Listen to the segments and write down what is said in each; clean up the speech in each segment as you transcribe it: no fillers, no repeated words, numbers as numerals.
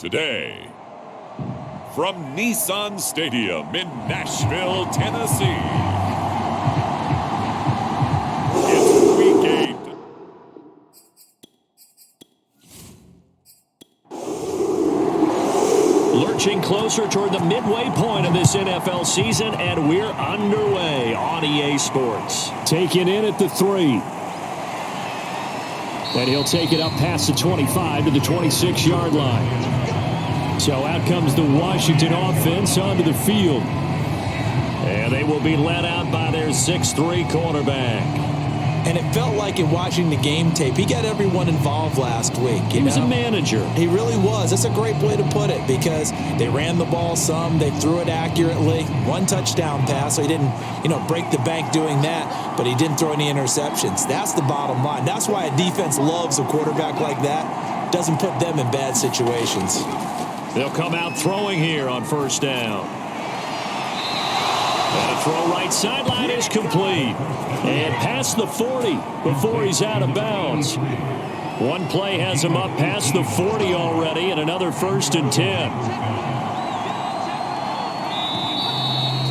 Today, from Nissan Stadium in Nashville, Tennessee, it's Week 8. Lurching closer toward the midway point of this NFL season, and we're underway on EA Sports. Taken in at the 3. And he'll take it up past the 25 to the 26-yard line. So out comes the Washington offense onto the field. And they will be led out by their 6'3 quarterback. And it felt like in watching the game tape, he got everyone involved last week. He was a manager. He really was. That's a great way to put it because they ran the ball some. They threw it accurately. 1 touchdown pass, so he didn't, break the bank doing that, but he didn't throw any interceptions. That's the bottom line. That's why a defense loves a quarterback like that. Doesn't put them in bad situations. They'll come out throwing here on first down. And a throw right sideline is complete. And past the 40 before he's out of bounds. One play has him up past the 40 already, and another 1st and 10.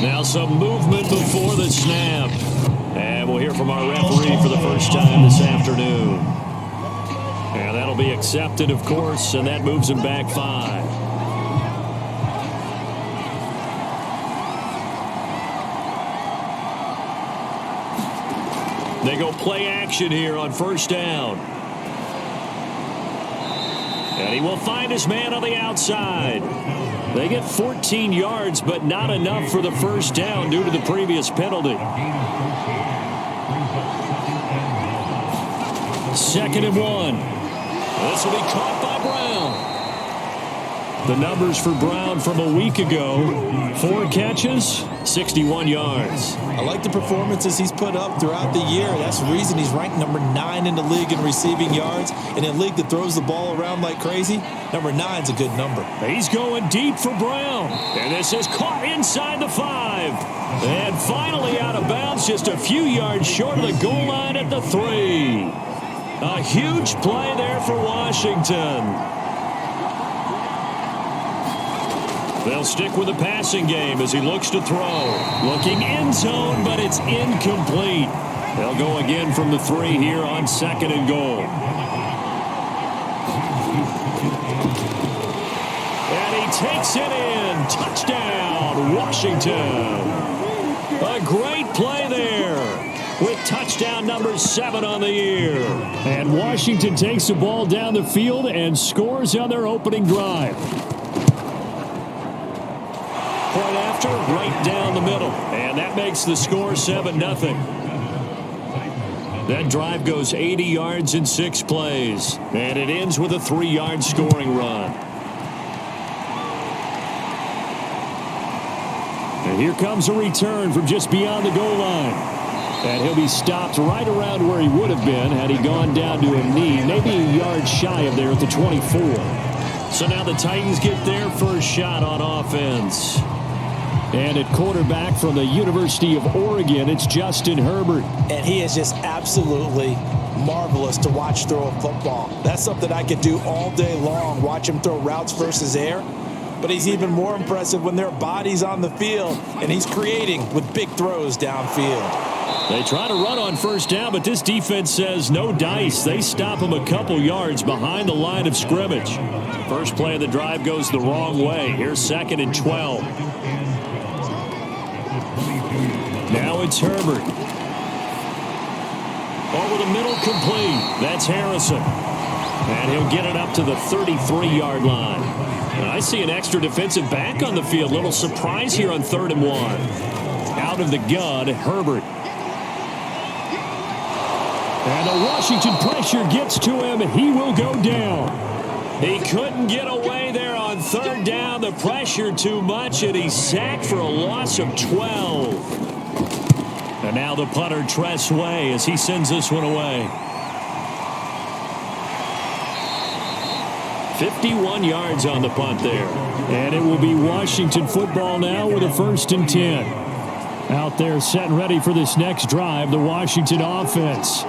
Now some movement before the snap. And we'll hear from our referee for the first time this afternoon. And that'll be accepted, of course, and that moves him back 5. They go play action here on first down. And he will find his man on the outside. They get 14 yards, but not enough for the first down due to the previous penalty. 2nd and 1. This will be caught by Brown. The numbers for Brown from a week ago: 4 catches, 61 yards. I like the performances he's put up throughout the year. That's the reason he's ranked number 9 in the league in receiving yards. In a league that throws the ball around like crazy, number 9's a good number. He's going deep for Brown. And this is caught inside the 5. And finally out of bounds, just a few yards short of the goal line at the 3. A huge play there for Washington. They'll stick with the passing game as he looks to throw. Looking end zone, but it's incomplete. They'll go again from the 3 here on 2nd and goal. And he takes it in. Touchdown, Washington. A great play there with touchdown number 7 on the year. And Washington takes the ball down the field and scores on their opening drive. Point after, right down the middle. And that makes the score 7-0. That drive goes 80 yards in 6 plays. And it ends with a 3-yard scoring run. And here comes a return from just beyond the goal line. And he'll be stopped right around where he would have been had he gone down to a knee, maybe a yard shy of there at the 24. So now the Titans get their first shot on offense. And at quarterback from the University of Oregon, it's Justin Herbert. And he is just absolutely marvelous to watch throw a football. That's something I could do all day long, watch him throw routes versus air. But he's even more impressive when there are bodies on the field, and he's creating with big throws downfield. They try to run on first down, but this defense says no dice. They stop him a couple yards behind the line of scrimmage. First play of the drive goes the wrong way. Here's 2nd and 12. Now it's Herbert. Over the middle, complete. That's Harrison. And he'll get it up to the 33-yard line. And I see an extra defensive back on the field. Little surprise here on 3rd and 1. Out of the gun, Herbert. And the Washington pressure gets to him. He will go down. He couldn't get away there on 3rd down. The pressure too much, and he's sacked for a loss of 12. And now the punter, Tress Way, as he sends this one away. 51 yards on the punt there. And it will be Washington football now with a 1st and 10. Out there set and ready for this next drive, the Washington offense.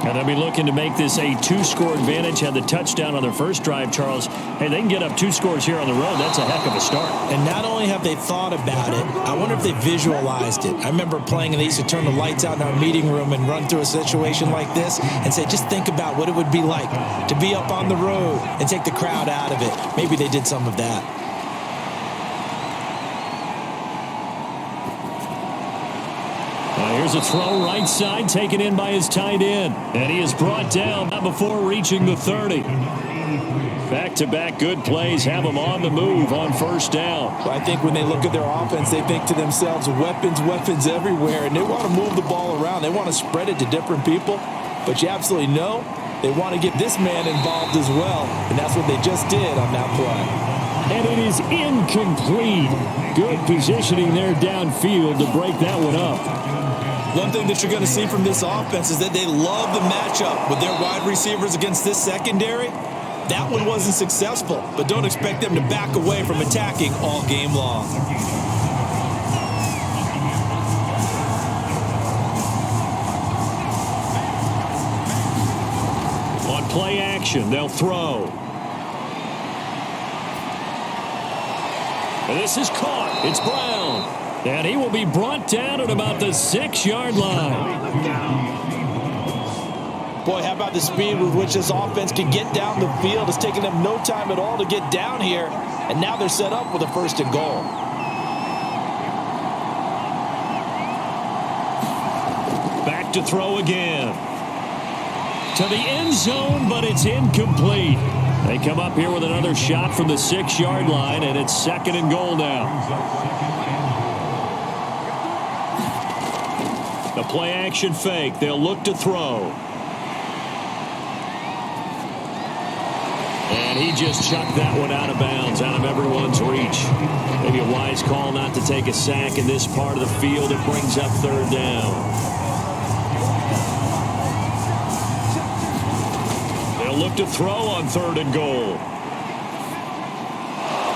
And they'll be looking to make this a 2-score advantage. Had the touchdown on their first drive, Charles. Hey, they can get up 2 scores here on the road. That's a heck of a start. And not only have they thought about it, I wonder if they visualized it. I remember playing, and they used to turn the lights out in our meeting room and run through a situation like this and say, just think about what it would be like to be up on the road and take the crowd out of it. Maybe they did some of that. Here's a throw right side, taken in by his tight end. And he is brought down not before reaching the 30. Back-to-back good plays have him on the move on first down. Well, I think when they look at their offense, they think to themselves, weapons everywhere. And they want to move the ball around. They want to spread it to different people. But you absolutely know they want to get this man involved as well. And that's what they just did on that play. And it is incomplete. Good positioning there downfield to break that one up. One thing that you're going to see from this offense is that they love the matchup with their wide receivers against this secondary. That one wasn't successful, but don't expect them to back away from attacking all game long. On play action, they'll throw. And this is caught. It's Brown. And he will be brought down at about the 6-yard line. Boy, how about the speed with which this offense can get down the field? It's taken them no time at all to get down here. And now they're set up with a 1st and goal. Back to throw again. To the end zone, but it's incomplete. They come up here with another shot from the 6-yard line, and it's 2nd and goal now. The play action fake. They'll look to throw. And he just chucked that one out of bounds, out of everyone's reach. Maybe a wise call not to take a sack in this part of the field. It brings up 3rd down. They'll look to throw on 3rd and goal.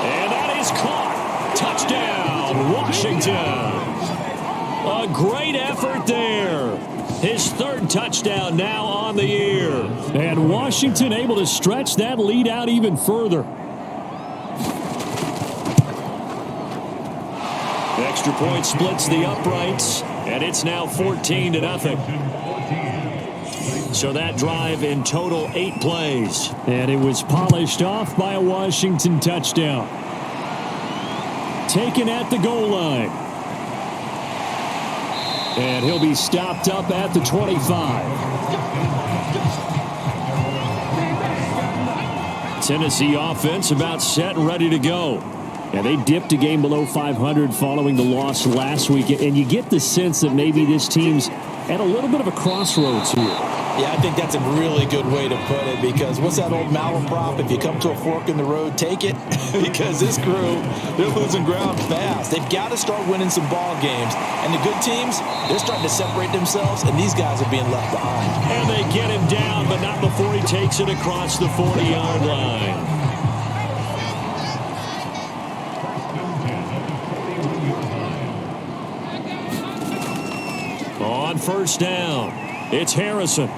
And that is caught. Touchdown, Washington. A great effort there. His 3rd touchdown now on the year. And Washington able to stretch that lead out even further. The extra point splits the uprights, and it's now 14-0. So that drive in total 8 plays. And it was polished off by a Washington touchdown. Taken at the goal line. And he'll be stopped up at the 25. Tennessee offense about set and ready to go. And they dipped a game below 500 following the loss last week. And you get the sense that maybe this team's at a little bit of a crossroads here. Yeah, I think that's a really good way to put it, because what's that old malaprop? If you come to a fork in the road, take it. Because this crew, they're losing ground fast. They've got to start winning some ball games. And the good teams, they're starting to separate themselves, and these guys are being left behind. And they get him down, but not before he takes it across the 40-yard line. On first down, it's Harrison.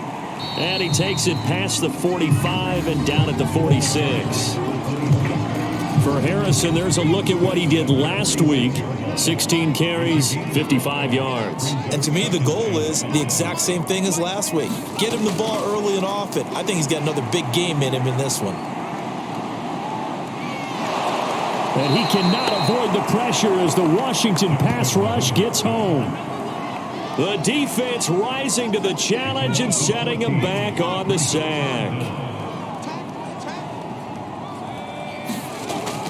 And he takes it past the 45 and down at the 46. For Harrison, there's a look at what he did last week. 16 carries, 55 yards. And to me, the goal is the exact same thing as last week. Get him the ball early and often. I think he's got another big game in him in this one. And he cannot avoid the pressure as the Washington pass rush gets home. The defense rising to the challenge and setting him back on the sack.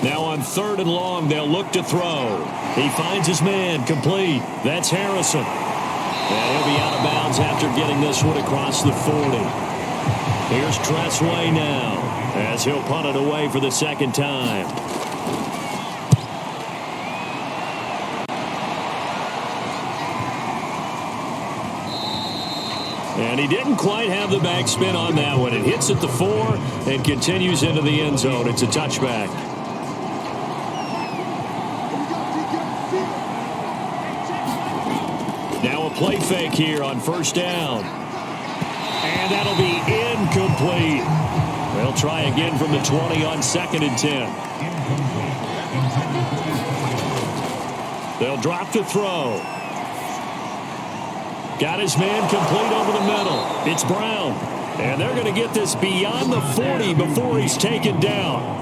Now on 3rd and long, they'll look to throw. He finds his man, complete. That's Harrison. And he'll be out of bounds after getting this one across the 40. Here's Tressway now as he'll punt it away for the 2nd time. And he didn't quite have the backspin on that one. It hits at the 4 and continues into the end zone. It's a touchback. Now a play fake here on first down. And try again from the 20 on 2nd and 10. They'll drop to throw. Got his man complete over the middle. It's Brown. And they're going to get this beyond the 40 before he's taken down.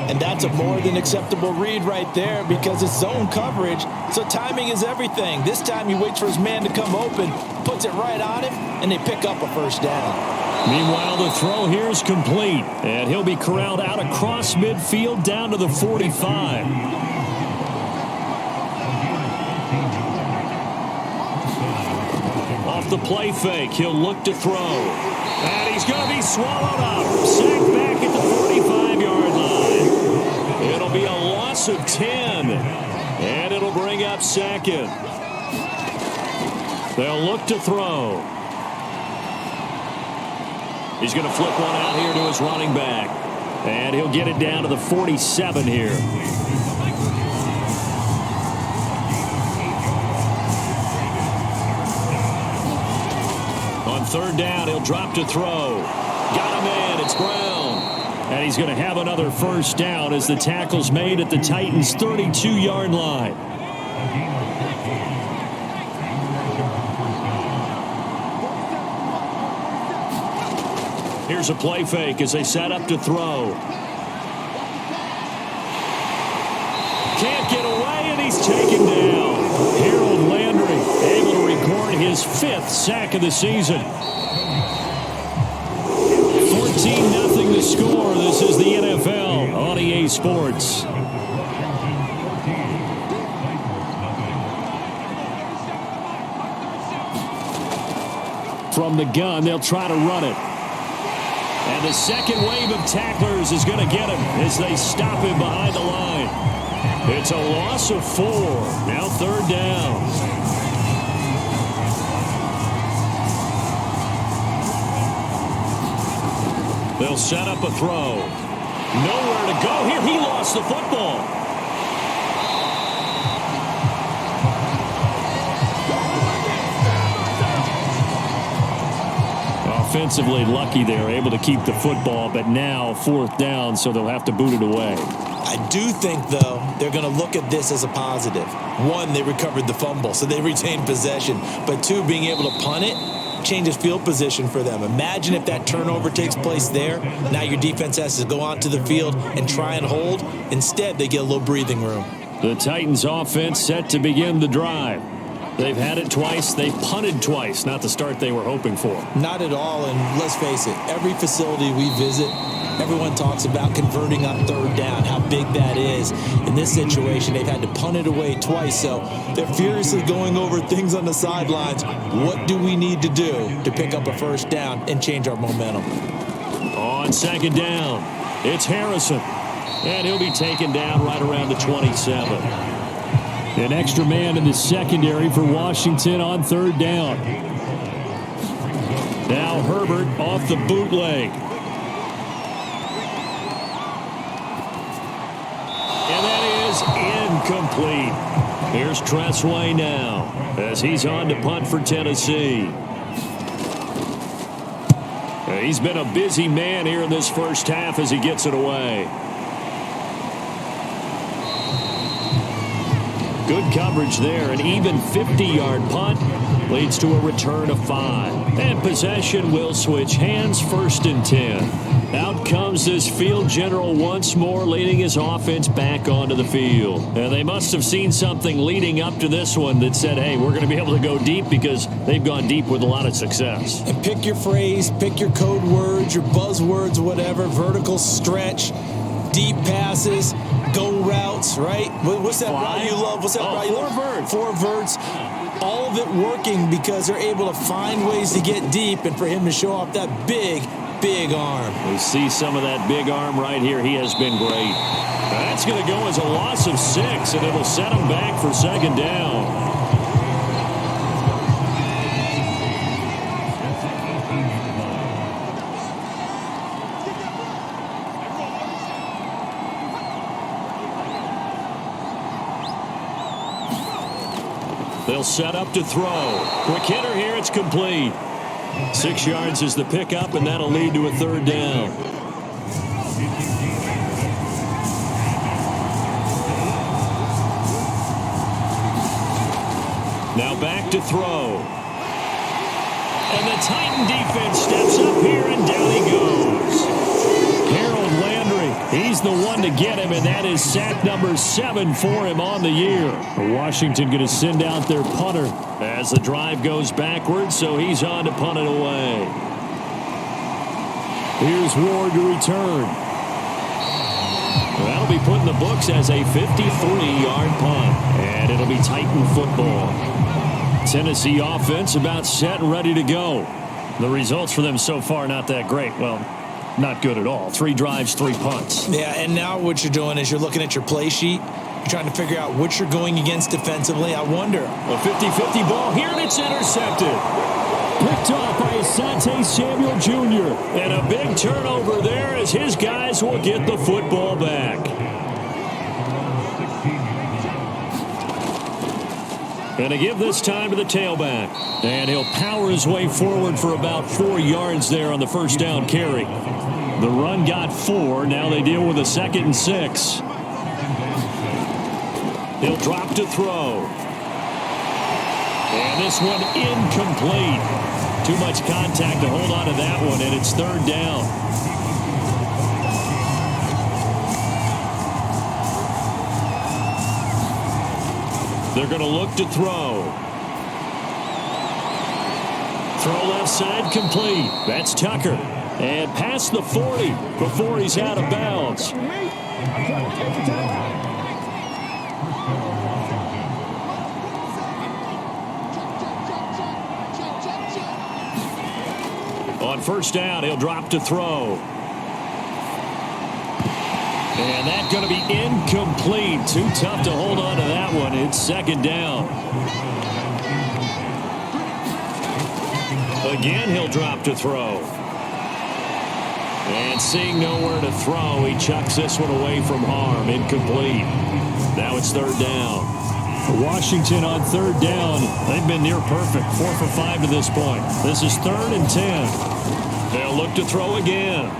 And that's a more than acceptable read right there because it's zone coverage, so timing is everything. This time he waits for his man to come open, puts it right on him, and they pick up a first down. Meanwhile, the throw here is complete, and he'll be corralled out across midfield down to the 45. Off the play fake, he'll look to throw. And he's going to be swallowed up. Sacked back at the 45-yard line. It'll be a loss of 10. And it'll bring up 2nd. They'll look to throw. He's going to flip one out here to his running back. And he'll get it down to the 47 here. On 3rd down, he'll drop to throw. Got a man. It's Brown. And he's going to have another first down as the tackle's made at the Titans' 32-yard line. Here's a play fake as they set up to throw. Can't get away, and he's taken down. Harold Landry able to record his 5th sack of the season. 14-0 the score. This is the NFL on EA Sports. From the gun, they'll try to run it. And the second wave of tacklers is going to get him as they stop him behind the line. It's a loss of 4. Now 3rd down. They'll set up a throw. Nowhere to go here. He lost the football. Offensively lucky they're able to keep the football, but now 4th down, so they'll have to boot it away. I do think, though, they're going to look at this as a positive. 1, they recovered the fumble, so they retained possession. But 2, being able to punt it changes field position for them. Imagine if that turnover takes place there. Now your defense has to go onto the field and try and hold. Instead, they get a little breathing room. The Titans offense set to begin the drive. They've had it twice. They've punted twice. Not the start they were hoping for. Not at all, and let's face it, every facility we visit, everyone talks about converting on 3rd down, how big that is. In this situation, they've had to punt it away twice, so they're furiously going over things on the sidelines. What do we need to do to pick up a first down and change our momentum? On 2nd down, it's Harrison, and he'll be taken down right around the 27. An extra man in the secondary for Washington on 3rd down. Now Herbert off the bootleg. And that is incomplete. Here's Tressway now as he's on to punt for Tennessee. He's been a busy man here in this first half as he gets it away. Good coverage there. An even 50-yard punt leads to a return of 5. And possession will switch hands. 1st and 10. Out comes this field general once more, leading his offense back onto the field. And they must have seen something leading up to this one that said, hey, we're going to be able to go deep, because they've gone deep with a lot of success. And pick your phrase, pick your code words, your buzzwords, whatever, vertical stretch, deep passes, go routes, right? What's that route you love? What's that route you love? 4 verts. All of it working because they're able to find ways to get deep, and for him to show off that big arm. We see some of that big arm right here. He has been great. That's going to go as a loss of 6, and it'll set him back for 2nd down. They'll set up to throw. Quick hitter here. It's complete. 6 yards is the pickup, and that'll lead to a third down. Now back to throw. And the Titan defense steps up here, and down he goes. Harold Landry, he's the one to get him, and that is sack number 7 for him on the year. Washington going to send out their punter as the drive goes backwards, so he's on to punt it away. Here's Ward to return. That'll be put in the books as a 53-yard punt, and it'll be Titan football. Tennessee offense about set and ready to go. The results for them so far not that great. Well, not good at all. 3 drives, 3 punts. Yeah, and now what you're doing is you're looking at your play sheet. You're trying to figure out what you're going against defensively. I wonder. A 50-50 ball here, and it's intercepted. Picked off by Asante Samuel Jr. And a big turnover there as his guys will get the football back. Going to give this time to the tailback. And he'll power his way forward for about 4 yards there on the first down carry. The run got 4. Now they deal with a 2nd and 6. He'll drop to throw. And this one incomplete. Too much contact to hold on to that one, and it's 3rd down. They're going to look to throw. Throw left side complete. That's Tucker. And past the 40 before he's out of bounds. On first down, he'll drop to throw. And that's going to be incomplete. Too tough to hold on to that one. It's 2nd down. Again, he'll drop to throw. And seeing nowhere to throw, he chucks this one away from harm. Incomplete. Now it's 3rd down. Washington on 3rd down. They've been near perfect. 4 for 5 to this point. This is 3rd and 10. They'll look to throw again.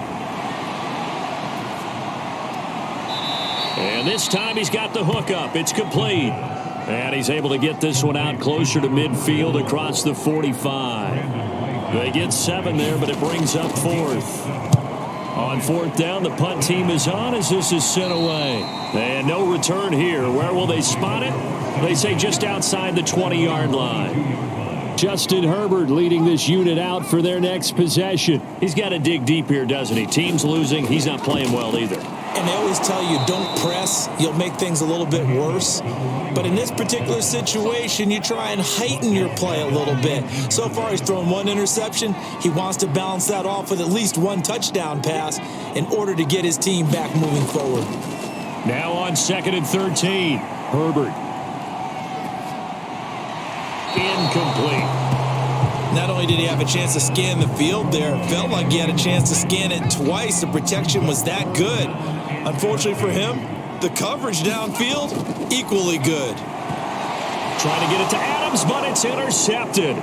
And this time he's got the hook up. It's complete. And he's able to get this one out closer to midfield across the 45. They get 7 there, but it brings up 4th. On 4th down, the punt team is on as this is sent away. And no return here. Where will they spot it? They say just outside the 20-yard line. Justin Herbert leading this unit out for their next possession. He's got to dig deep here, doesn't he? Team's losing. He's not playing well either. And they always tell you, don't press. You'll make things a little bit worse. But in this particular situation, you try and heighten your play a little bit. So far, he's thrown 1 interception. He wants to balance that off with at least 1 touchdown pass in order to get his team back moving forward. Now on 2nd and 13, Herbert. Incomplete. Not only did he have a chance to scan the field there, it felt like he had a chance to scan it twice. The protection was that good. Unfortunately for him, the coverage downfield, equally good. Trying to get it to Adams, but it's intercepted.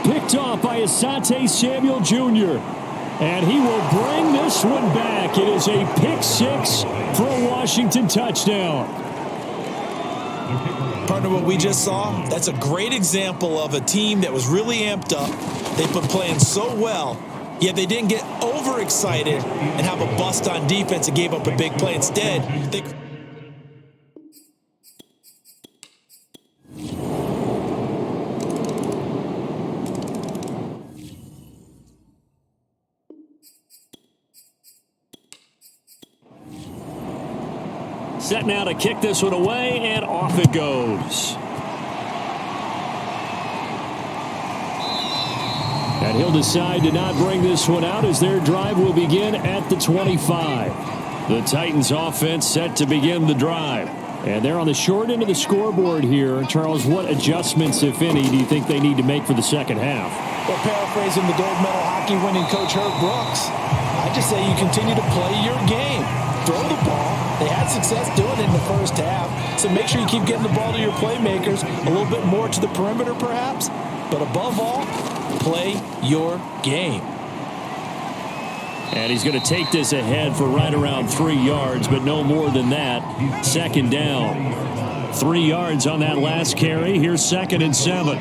Picked off by Asante Samuel Jr. And he will bring this one back. It is a pick 6 for a Washington touchdown. Partner, what we just saw, that's a great example of a team that was really amped up. They've been playing so well, yet they didn't get overexcited and have a bust on defense and gave up a big play. Instead, they... Set now to kick this one away, and off it goes. And he'll decide to not bring this one out as their drive will begin at the 25. The Titans offense set to begin the drive. And they're on the short end of the scoreboard here. Charles, what adjustments, if any, do you think they need to make for the second half? Well, paraphrasing the gold medal hockey winning coach Herb Brooks, I just say you continue to play your game. Throw the ball. They had success doing it in the first half, so make sure you keep getting the ball to your playmakers, a little bit more to the perimeter perhaps, but above all, play your game. And he's going to take this ahead for right around 3 yards, but no more than that. 2nd down. 3 yards on that last carry. Here's 2nd and 7.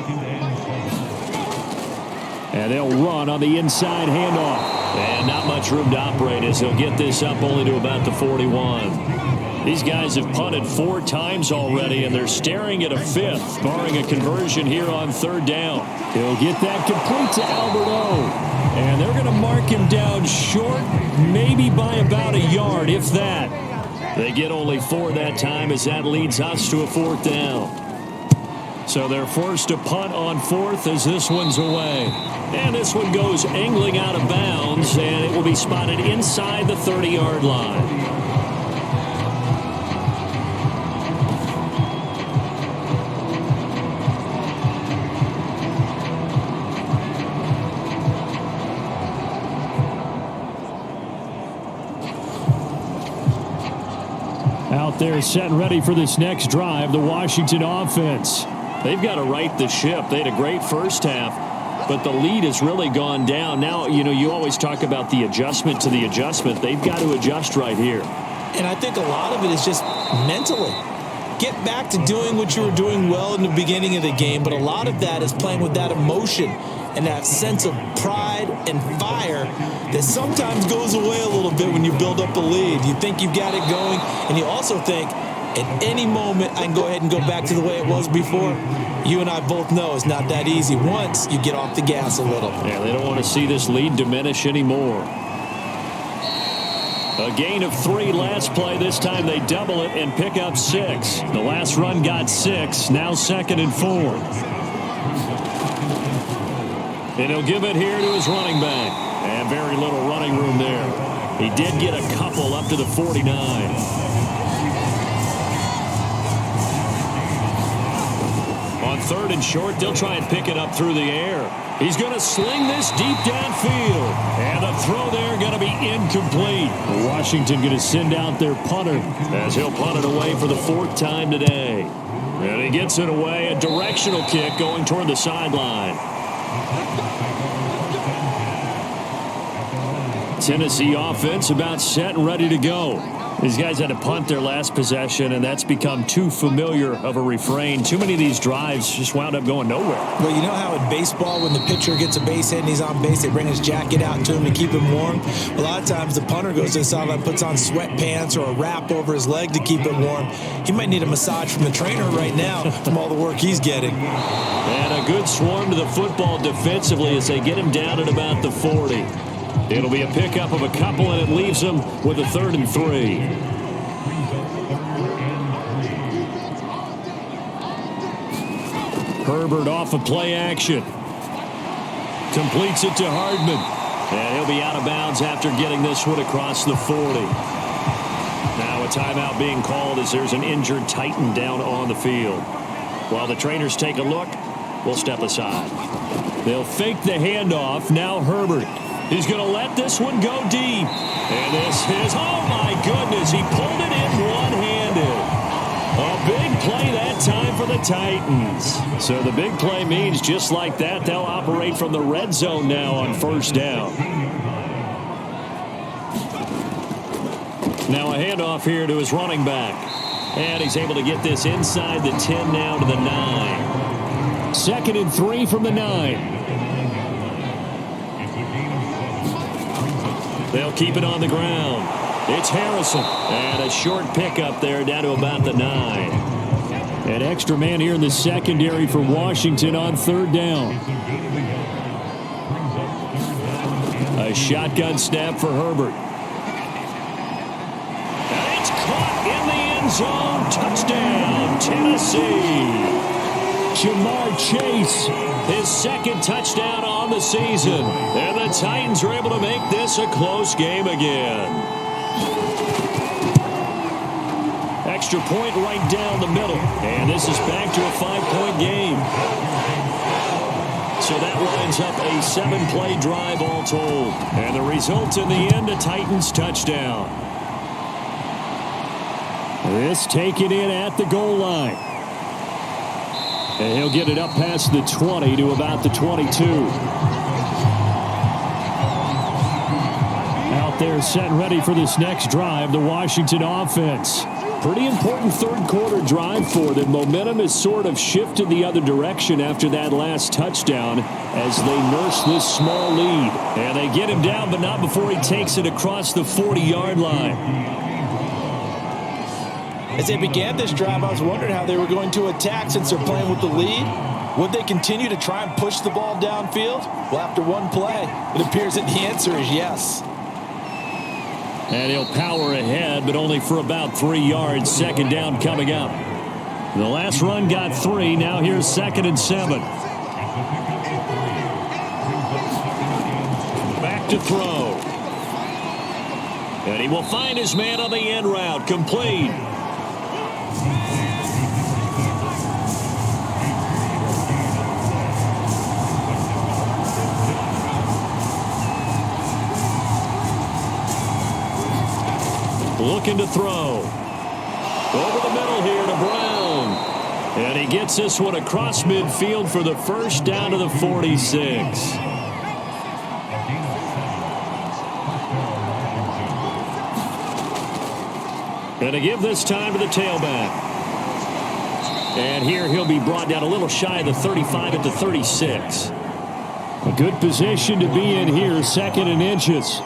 And they'll run on the inside handoff. And not much room to operate as they'll get this up only to about the 41. These guys have punted 4 times already, and they're staring at a 5th, barring a conversion here on 3rd down. He'll get that complete to Alberto. And they're going to mark him down short, maybe by about a yard, if that. They get only 4 that time as that leads us to a 4th down. So they're forced to punt on 4th as this one's away. And this one goes angling out of bounds, and it will be spotted inside the 30-yard line. Out there set and ready for this next drive, the Washington offense. They've got to right the ship. They had a great first half, but the lead has really gone down. Now, you always talk about the adjustment to the adjustment. They've got to adjust right here. And I think a lot of it is just mentally. Get back to doing what you were doing well in the beginning of the game, but a lot of that is playing with that emotion and that sense of pride and fire that sometimes goes away a little bit when you build up a lead. You think you've got it going, and you also think, at any moment, I can go ahead and go back to the way it was before. You and I both know it's not that easy once you get off the gas a little. Yeah, they don't want to see this lead diminish anymore. A gain of 3 last play. This time they double it and pick up 6. The last run got 6. Now 2nd and 4. And he'll give it here to his running back. And very little running room there. He did get a couple up to the 49. On 3rd and short, they'll try and pick it up through the air. He's going to sling this deep downfield. And the throw there going to be incomplete. Washington going to send out their punter as he'll punt it away for the 4th time today. And he gets it away. A directional kick going toward the sideline. Tennessee offense about set and ready to go. These guys had to punt their last possession, and that's become too familiar of a refrain. Too many of these drives just wound up going nowhere. Well, you know how in baseball, when the pitcher gets a base hit and he's on base, they bring his jacket out to him to keep him warm? A lot of times the punter goes to the sideline, puts on sweatpants or a wrap over his leg to keep it warm. He might need a massage from the trainer right now from all the work he's getting. And a good swarm to the football defensively as they get him down at about the 40. It'll be a pickup of a couple, and it leaves them with a 3rd and 3. Herbert off of play action. Completes it to Hardman. And he'll be out of bounds after getting this one across the 40. Now a timeout being called as there's an injured Titan down on the field. While the trainers take a look, we'll step aside. They'll fake the handoff. Now Herbert. He's going to let this one go deep. And this is, oh my goodness, he pulled it in one-handed. A big play that time for the Titans. So the big play means just like that, they'll operate from the red zone now on 1st down. Now a handoff here to his running back. And he's able to get this inside the 10 now to the 9. 2nd and 3 from the 9. They'll keep it on the ground. It's Harrison. And a short pickup there down to about the 9. An extra man here in the secondary for Washington on 3rd down. A shotgun snap for Herbert. And it's caught in the end zone. Touchdown, Tennessee. Jamar Chase, his 2nd touchdown on the season. And the Titans are able to make this a close game again. Extra point right down the middle. And this is back to a 5-point game. So that lines up a 7-play drive all told. And the result in the end, a Titans touchdown. This taken in at the goal line. And he'll get it up past the 20 to about the 22. Out there set and ready for this next drive, the Washington offense. Pretty important third quarter drive for them. Momentum has sort of shifted the other direction after that last touchdown as they nurse this small lead. And they get him down, but not before he takes it across the 40-yard line. As they began this drive, I was wondering how they were going to attack since they're playing with the lead. Would they continue to try and push the ball downfield? Well, after one play, it appears that the answer is yes. And he'll power ahead, but only for about 3 yards. Second down coming up. The last run got 3. Now here's 2nd and 7. Back to throw. And he will find his man on the end route. Complete. Looking to throw. Over the middle here to Brown. And he gets this one across midfield for the first down to the 46. Going to give this time to the tailback. And here he'll be brought down a little shy of the 35 at the 36. A good position to be in here, 2nd and inches.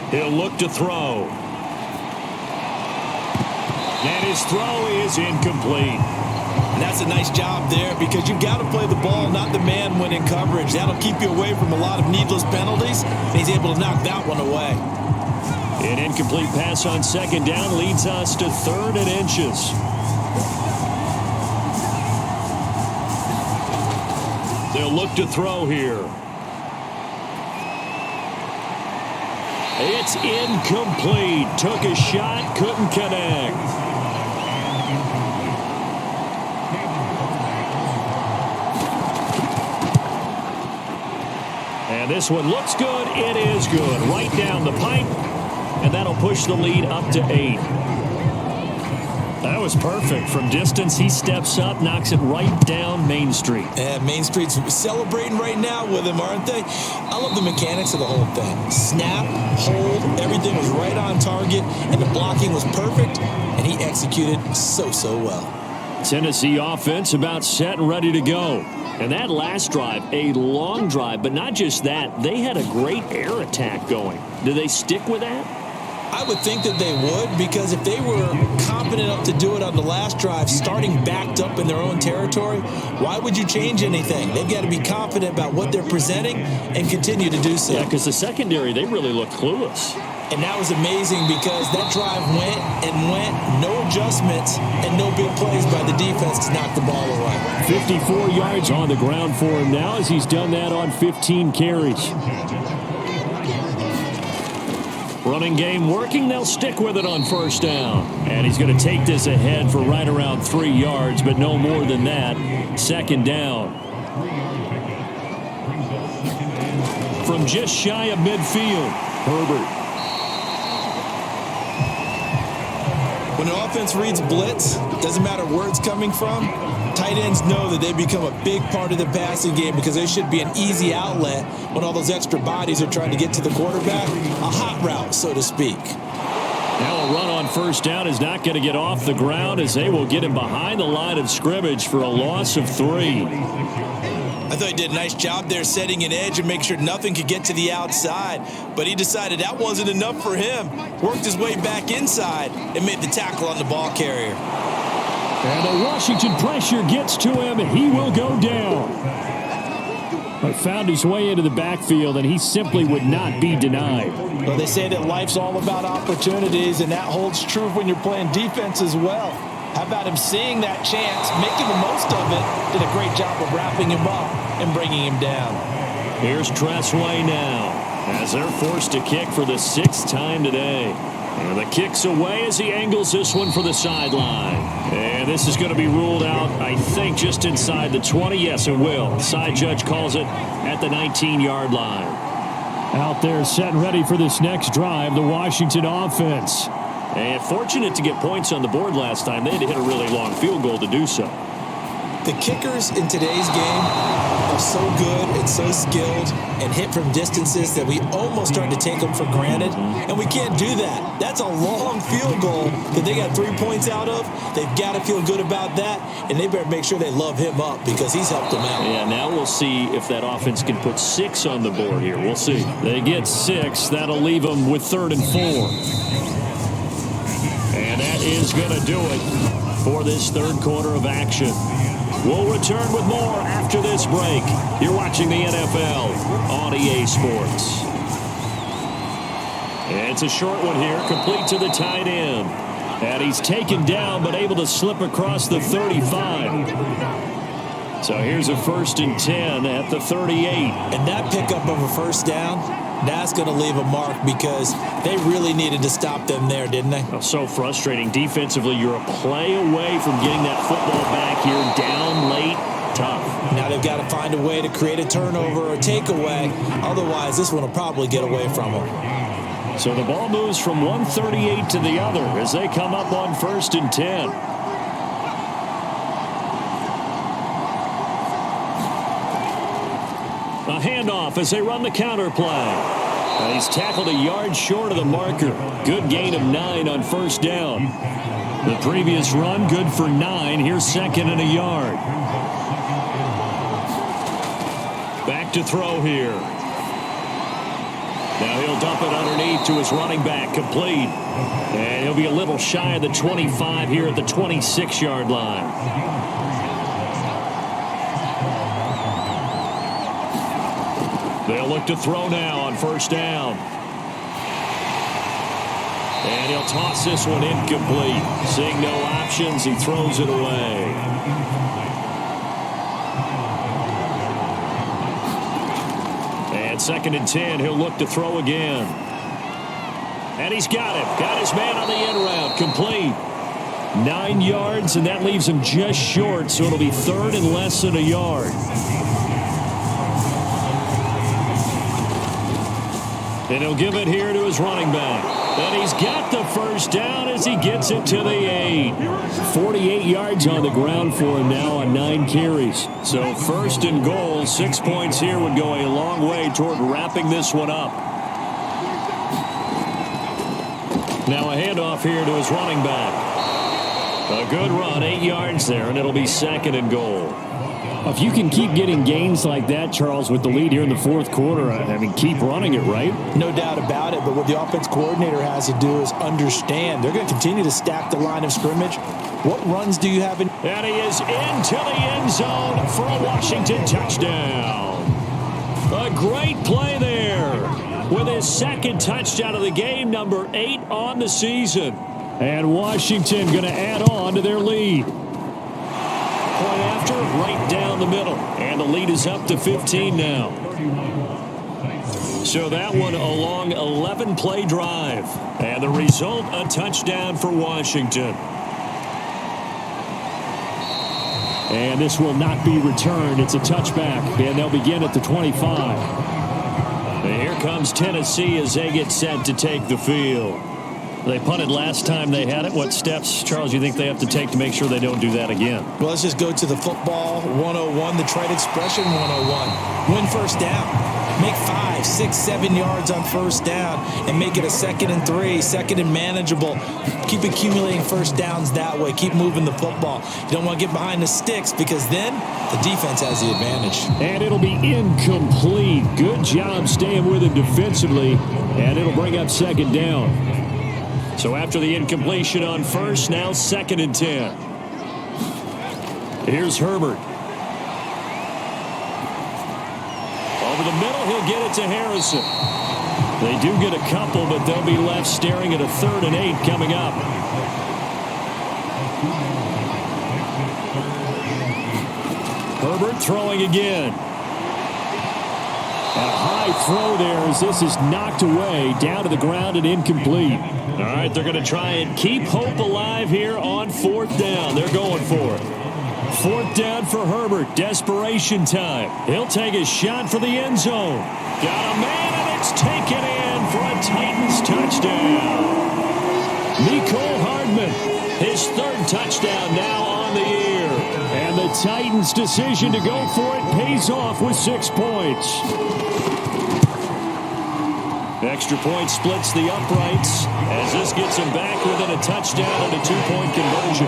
He'll look to throw. And his throw is incomplete. And that's a nice job there because you've got to play the ball, not the man when in coverage. That'll keep you away from a lot of needless penalties. And he's able to knock that one away. An incomplete pass on 2nd down leads us to 3rd and inches. They'll look to throw here. It's incomplete. Took a shot, couldn't connect. And this one looks good. It is good. Right down the pipe. And that'll push the lead up to 8. That was perfect. From distance, he steps up, knocks it right down Main Street. And Main Street's celebrating right now with him, aren't they? I love the mechanics of the whole thing. Snap, hold, everything was right on target, and the blocking was perfect, and he executed so well. Tennessee offense about set and ready to go. And that last drive, a long drive, but not just that. They had a great air attack going. Do they stick with that? I would think that they would, because if they were competent enough to do it on the last drive, starting backed up in their own territory, why would you change anything? They've got to be confident about what they're presenting and continue to do so. Yeah, because the secondary, they really looked clueless. And that was amazing because that drive went and went, no adjustments, and no big plays by the defense to knock the ball away. 54 yards on the ground for him now as he's done that on 15 carries. Running game working. They'll stick with it on 1st down. And he's going to take this ahead for right around 3 yards, but no more than that. 2nd down. From just shy of midfield, Herbert. When an offense reads blitz, doesn't matter where it's coming from, tight ends know that they become a big part of the passing game because they should be an easy outlet when all those extra bodies are trying to get to the quarterback. A hot route, so to speak. Now a run on 1st down is not going to get off the ground as they will get him behind the line of scrimmage for a loss of 3. I thought he did a nice job there setting an edge and make sure nothing could get to the outside. But he decided that wasn't enough for him. Worked his way back inside and made the tackle on the ball carrier. And the Washington pressure gets to him, and he will go down. But found his way into the backfield, and he simply would not be denied. Well, they say that life's all about opportunities, and that holds true when you're playing defense as well. How about him seeing that chance, making the most of it, did a great job of wrapping him up and bringing him down. Here's Tressway now as they're forced to kick for the 6th time today. And the kick's away as he angles this one for the sideline. And this is going to be ruled out, I think, just inside the 20. Yes, it will. Side judge calls it at the 19-yard line. Out there set and ready for this next drive, the Washington offense. And fortunate to get points on the board last time. They had to hit a really long field goal to do so. The kickers in today's game are so good and so skilled and hit from distances that we almost start to take them for granted. And we can't do that. That's a long field goal that they got 3 points out of. They've got to feel good about that, and they better make sure they love him up because he's helped them out. Yeah, now we'll see if that offense can put 6 on the board here. We'll see. They get 6. That'll leave them with 3rd and 4. And that is going to do it for this third quarter of action. We'll return with more after this break. You're watching the NFL on EA Sports. It's a short one here, complete to the tight end. And he's taken down, but able to slip across the 35. So here's a 1st and 10 at the 38. And that pickup of a first down, that's going to leave a mark because they really needed to stop them there, didn't they? Oh, so frustrating. Defensively, you're a play away from getting that football back here. Down late, tough. Now they've got to find a way to create a turnover or a takeaway. Otherwise, this one will probably get away from them. So the ball moves from 138 to the other as they come up on 1st and 10. A handoff as they run the counter play. He's tackled a yard short of the marker. Good gain of 9 on 1st down. The previous run, good for 9. Here's 2nd and a yard. Back to throw here. Now he'll dump it underneath to his running back, complete. And he'll be a little shy of the 25 here at the 26-yard line. They'll look to throw now on 1st down. And he'll toss this one incomplete. Seeing no options, he throws it away. And 2nd and 10, he'll look to throw again. And he's got it. Got his man on the end route. Complete. 9 yards, and that leaves him just short, so it'll be 3rd and less than a yard. And he'll give it here to his running back. And he's got the 1st down as he gets it to the 8. 48 yards on the ground for him now on 9 carries. So 1st and goal, 6 points here would go a long way toward wrapping this one up. Now a handoff here to his running back. A good run, 8 yards there, and it'll be 2nd and goal. If you can keep getting gains like that, Charles, with the lead here in the 4th quarter, I mean, keep running it, right? No doubt about it, but what the offense coordinator has to do is understand. They're going to continue to stack the line of scrimmage. What runs do you have in? And he is into the end zone for a Washington touchdown. A great play there with his 2nd touchdown of the game, number 8 on the season. And Washington going to add on to their lead. Point after, right down the middle. And the lead is up to 15 now. So that one a long 11-play drive. And the result, a touchdown for Washington. And this will not be returned. It's a touchback. And they'll begin at the 25. And here comes Tennessee as they get set to take the field. They punted last time they had it. What steps, Charles, you think they have to take to make sure they don't do that again? Well, let's just go to the football 101, the trade expression 101. Win 1st down. Make 5, 6, 7 yards on 1st down and make it a 2nd and 3, 2nd and manageable. Keep accumulating 1st downs that way. Keep moving the football. You don't want to get behind the sticks because then the defense has the advantage. And it'll be incomplete. Good job staying with him defensively, and it'll bring up 2nd down. So after the incompletion on 1st, now 2nd and 10. Here's Herbert. Over the middle, he'll get it to Harrison. They do get a couple, but they'll be left staring at a 3rd and 8 coming up. Herbert throwing again. A high throw there as this is knocked away, down to the ground and incomplete. All right, they're going to try and keep hope alive here on 4th down. They're going for it. 4th down for Herbert. Desperation time. He'll take a shot for the end zone. Got a man, and it's taken in for a Titans touchdown. Miko third touchdown now on the year. And the Titans' decision to go for it pays off with 6 points. Extra point splits the uprights as this gets him back within a touchdown and a 2-point conversion.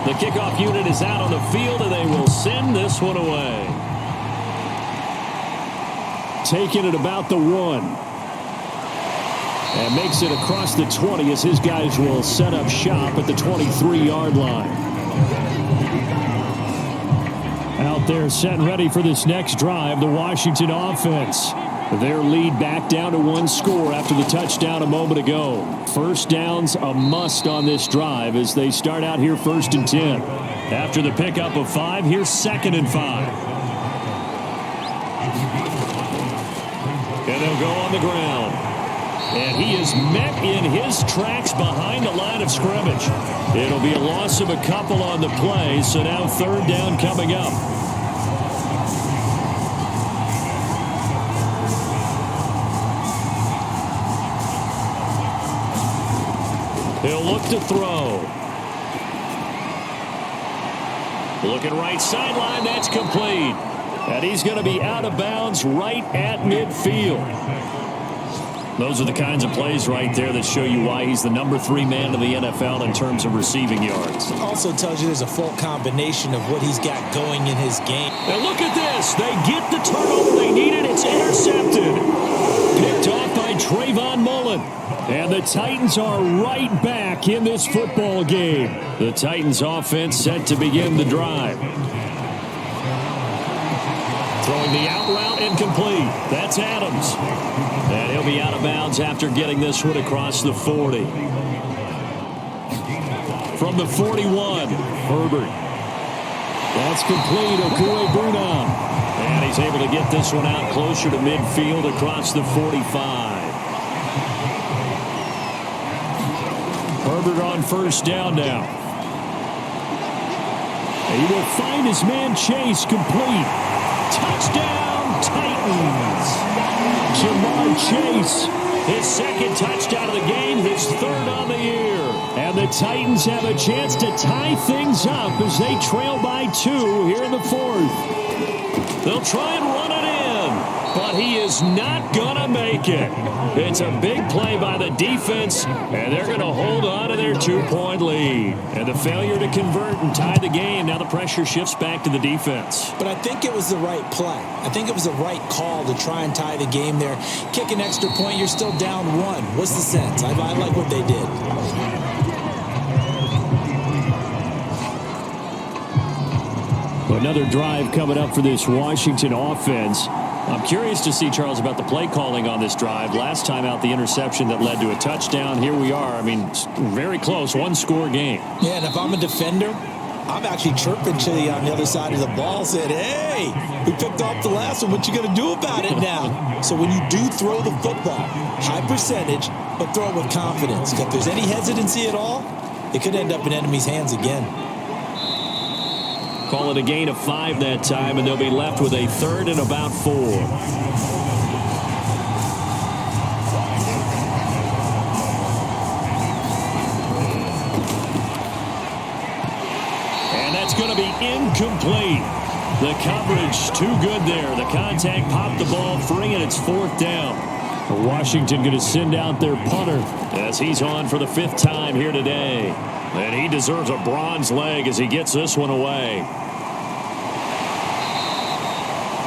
The kickoff unit is out on the field, and they will send this one away. Taking it about the 1. And makes it across the 20 as his guys will set up shop at the 23-yard line. Out there set and ready for this next drive, the Washington offense. Their lead back down to 1 score after the touchdown a moment ago. First down's a must on this drive as they start out here 1st and 10. After the pickup of 5, here's 2nd and 5. And they'll go on the ground. And he is met in his tracks behind the line of scrimmage. It'll be a loss of a couple on the play, so now 3rd down coming up. He'll look to throw. Looking right sideline, that's complete. And he's going to be out of bounds right at midfield. Those are the kinds of plays right there that show you why he's the number 3 man in the NFL in terms of receiving yards. Also tells you there's a full combination of what he's got going in his game. And look at this. They get the turnover they needed. It's intercepted. Picked off by Trayvon Mullen. And the Titans are right back in this football game. The Titans offense set to begin the drive. Throwing the out route incomplete. That's Adams. And he'll be out of bounds after getting this one across the 40. From the 41, Herbert. That's complete. Okue-Bunam. And he's able to get this one out closer to midfield across the 45. Herbert on 1st down now. And he will find his man Chase complete. Touchdown, Titans. Jamar Chase, his 2nd touchdown of the game, his 3rd on the year. And the Titans have a chance to tie things up as they trail by 2 here in the 4th. They'll try and run it in, but he is not going to make it. It's a big play by the defense, and they're going to hold on to their 2-point lead. And the failure to convert and tie the game, now the pressure shifts back to the defense. But I think it was the right play. I think it was the right call to try and tie the game there. Kick an extra point, you're still down 1. What's the sense? I like what they did. Another drive coming up for this Washington offense. I'm curious to see, Charles, about the play calling on this drive. Last time out, the interception that led to a touchdown. Here we are. I mean, very close, 1-score game. Yeah, and if I'm a defender, I'm actually chirping to you on the other side of the ball, saying, hey, we picked off the last one. What you going to do about it now? So when you do throw the football, high percentage, but throw it with confidence. If there's any hesitancy at all, it could end up in enemy's hands again. Call it a gain of 5 that time, and they'll be left with a 3rd and about 4. And that's going to be incomplete. The coverage too good there. The contact popped the ball free, and it's 4th down. Washington going to send out their punter as he's on for the 5th time here today. And he deserves a bronze leg as he gets this one away.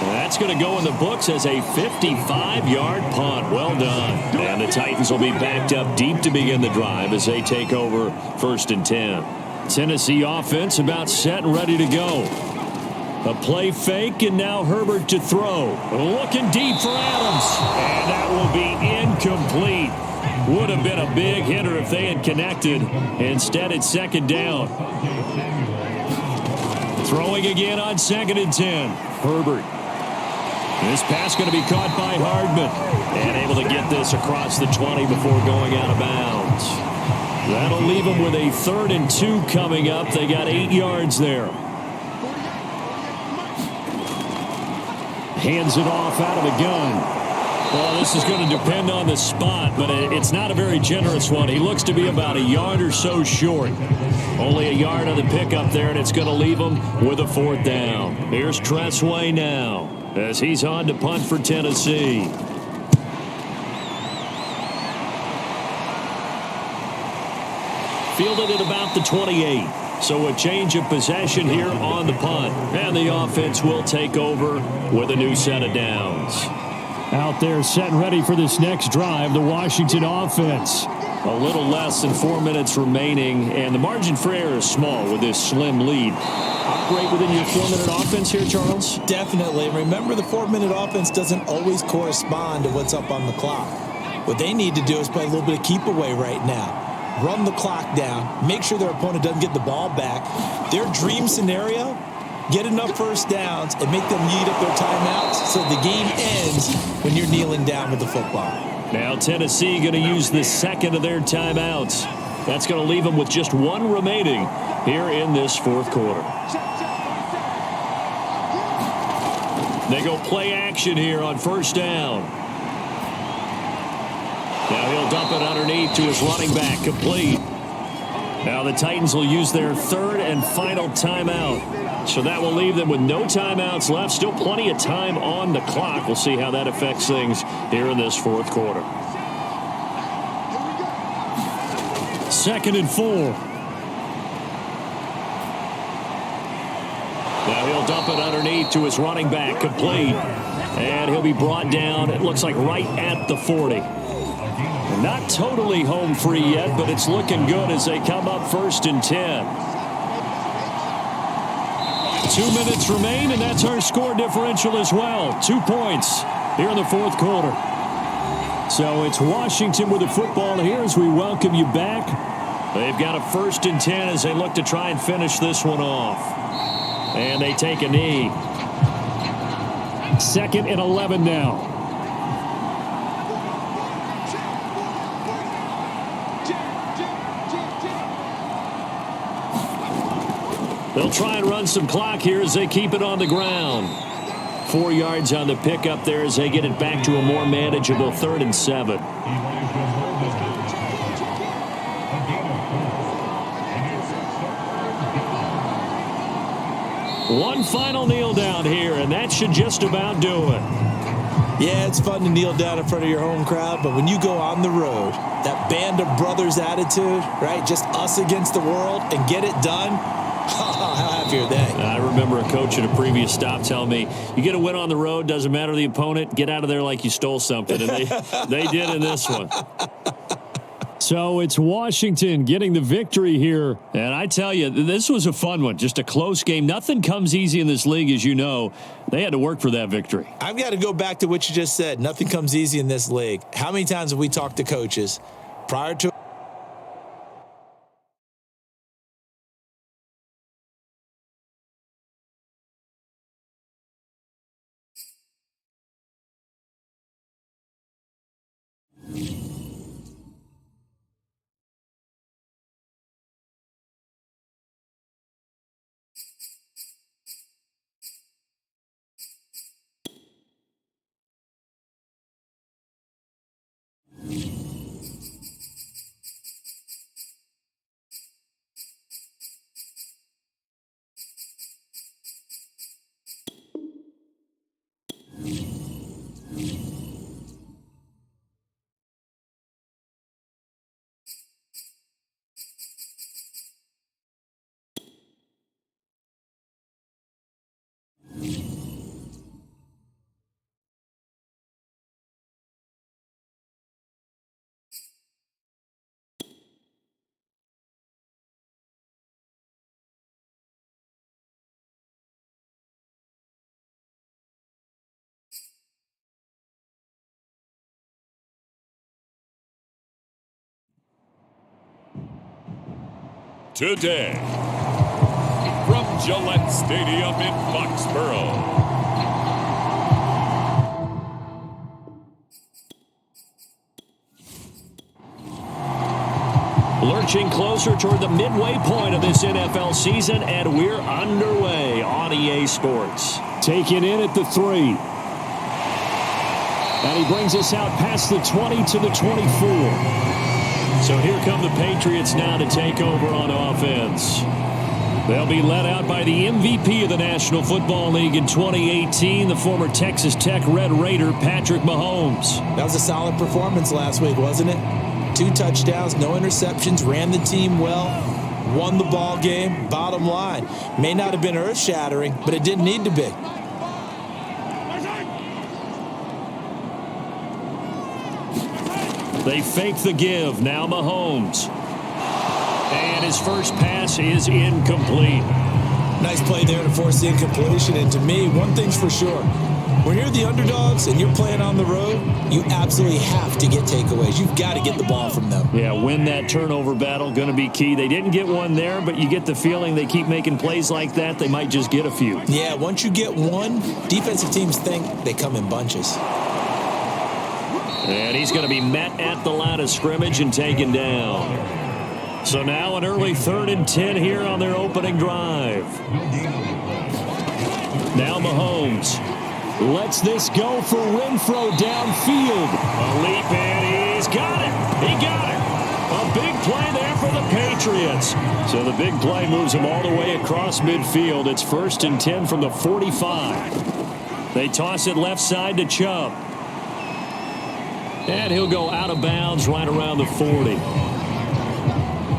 That's going to go in the books as a 55-yard punt. Well done. And the Titans will be backed up deep to begin the drive as they take over 1st and 10. Tennessee offense about set and ready to go. A play fake, and now Herbert to throw. Looking deep for Adams. And that will be incomplete. Would have been a big hitter if they had connected. Instead, it's 2nd down. Throwing again on 2nd and 10. Herbert. This pass going to be caught by Hardman. And able to get this across the 20 before going out of bounds. That'll leave them with a 3rd and 2 coming up. They got 8 yards there. Hands it off out of the gun. Well, this is going to depend on the spot, but it's not a very generous one. He looks to be about a yard or so short. Only a yard on the pickup there, and it's going to leave him with a 4th down. Here's Tressway now as he's on to punt for Tennessee. Fielded at about the 28. So a change of possession here on the punt. And the offense will take over with a new set of downs. Out there set and ready for this next drive, the Washington offense. A little less than 4 minutes remaining, and the margin for error is small with this slim lead. Operate within your 4-minute offense here, Charles? Definitely. Remember, the 4-minute offense doesn't always correspond to what's up on the clock. What they need to do is play a little bit of keep away right now. Run the clock down, make sure their opponent doesn't get the ball back. Their dream scenario, get enough first downs and make them eat up their timeouts so the game ends when you're kneeling down with the football. Now Tennessee going to use the second of their timeouts. That's going to leave them with just one remaining here in this 4th quarter. They go play action here on 1st down. Now he'll dump it underneath to his running back, complete. Now the Titans will use their 3rd and final timeout. So that will leave them with no timeouts left. Still plenty of time on the clock. We'll see how that affects things here in this 4th quarter. 2nd and 4. Now he'll dump it underneath to his running back, complete. And he'll be brought down, it looks like right at the 40. Not totally home free yet, but it's looking good as they come up 1st and 10. 2 minutes remain, and that's our score differential as well. 2 points here in the 4th quarter. So it's Washington with the football here as we welcome you back. They've got a 1st and 10 as they look to try and finish this one off. And they take a knee. 2nd and 11 now. They'll try and run some clock here as they keep it on the ground. 4 yards on the pickup there as they get it back to a more manageable 3rd and 7. One final kneel down here, and that should just about do it. Yeah, it's fun to kneel down in front of your home crowd, but when you go on the road, that band of brothers attitude, right? Just us against the world and get it done. How happy are they? I remember a coach at a previous stop telling me, you get a win on the road, doesn't matter the opponent, get out of there like you stole something. And they did in this one. So it's Washington getting the victory here. And I tell you, this was a fun one. Just a close game. Nothing comes easy in this league, as you know. They had to work for that victory. I've got to go back to what you just said. Nothing comes easy in this league. How many times have we talked to coaches prior to Today, from Gillette Stadium in Foxborough, lurching closer toward the midway point of this NFL season, and we're underway on EA Sports. Taken in at the 3. And he brings us out past the 20 to the 24. So here come the Patriots now to take over on offense. They'll be led out by the MVP of the National Football League in 2018, the former Texas Tech Red Raider, Patrick Mahomes. That was a solid performance last week, wasn't it? 2 touchdowns, no interceptions, ran the team well, won the ball game. Bottom line, may not have been earth-shattering, but it didn't need to be. They fake the give. Now Mahomes. And his first pass is incomplete. Nice play there to force the incompletion. And to me, one thing's for sure. When you're the underdogs and you're playing on the road, you absolutely have to get takeaways. You've got to get the ball from them. Yeah, win that turnover battle, going to be key. They didn't get one there, but you get the feeling they keep making plays like that, they might just get a few. Yeah, once you get one, defensive teams think they come in bunches. And he's going to be met at the line of scrimmage and taken down. So now an early 3rd and 10 here on their opening drive. Now Mahomes lets this go for Renfro downfield. A leap, and he's got it. He got it. A big play there for the Patriots. So the big play moves him all the way across midfield. It's 1st and 10 from the 45. They toss it left side to Chubb. And he'll go out of bounds right around the 40.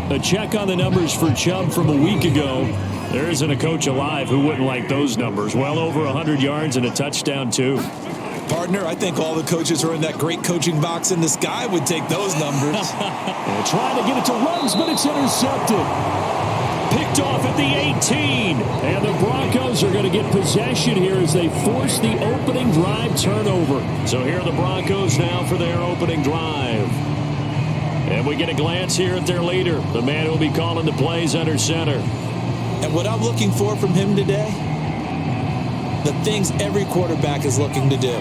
A check on the numbers for Chubb from a week ago. There isn't a coach alive who wouldn't like those numbers. Well over 100 yards and a touchdown, too. Partner, I think all the coaches who are in that great coaching box in the sky would take those numbers. Trying to get it to Ruggs, but it's intercepted. Picked off at the 18. And the Broncos are going to get possession here as they force the opening drive turnover. So here are the Broncos now for their opening drive. And we get a glance here at their leader, the man who will be calling the plays under center. And what I'm looking for from him today, the things every quarterback is looking to do.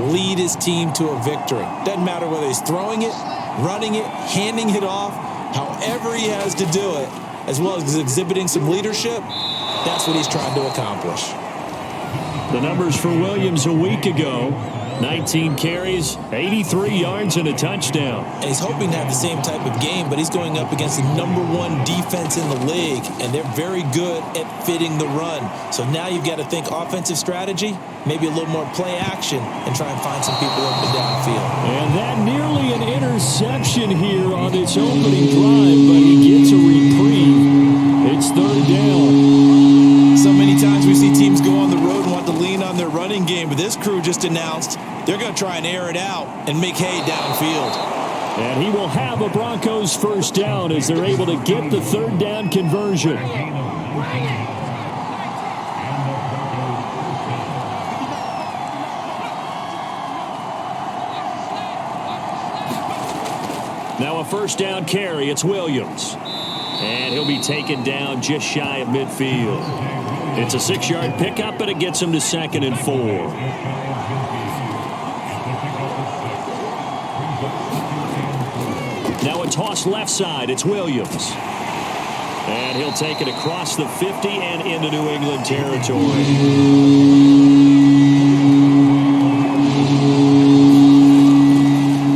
Lead his team to a victory. Doesn't matter whether he's throwing it, running it, handing it off, however he has to do it, as well as exhibiting some leadership, that's what he's trying to accomplish. The numbers for Williams a week ago, 19 carries, 83 yards, and a touchdown. And he's hoping to have the same type of game, but he's going up against the #1 defense in the league, and they're very good at fitting the run. So now you've got to think offensive strategy, maybe a little more play action, and try and find some people up and downfield. And that nearly an interception here on its opening drive, but he gets a reprieve. It's 3rd down. So many times we see teams go on the road and want to lean on their running game, but this crew just announced they're going to try and air it out and make hay downfield. And he will have a Broncos first down as they're able to get the 3rd down conversion. Now a 1st down carry. It's Williams. And he'll be taken down just shy of midfield. It's a 6-yard pickup, but it gets him to 2nd and 4. Now a toss left side. It's Williams. And he'll take it across the 50 and into New England territory.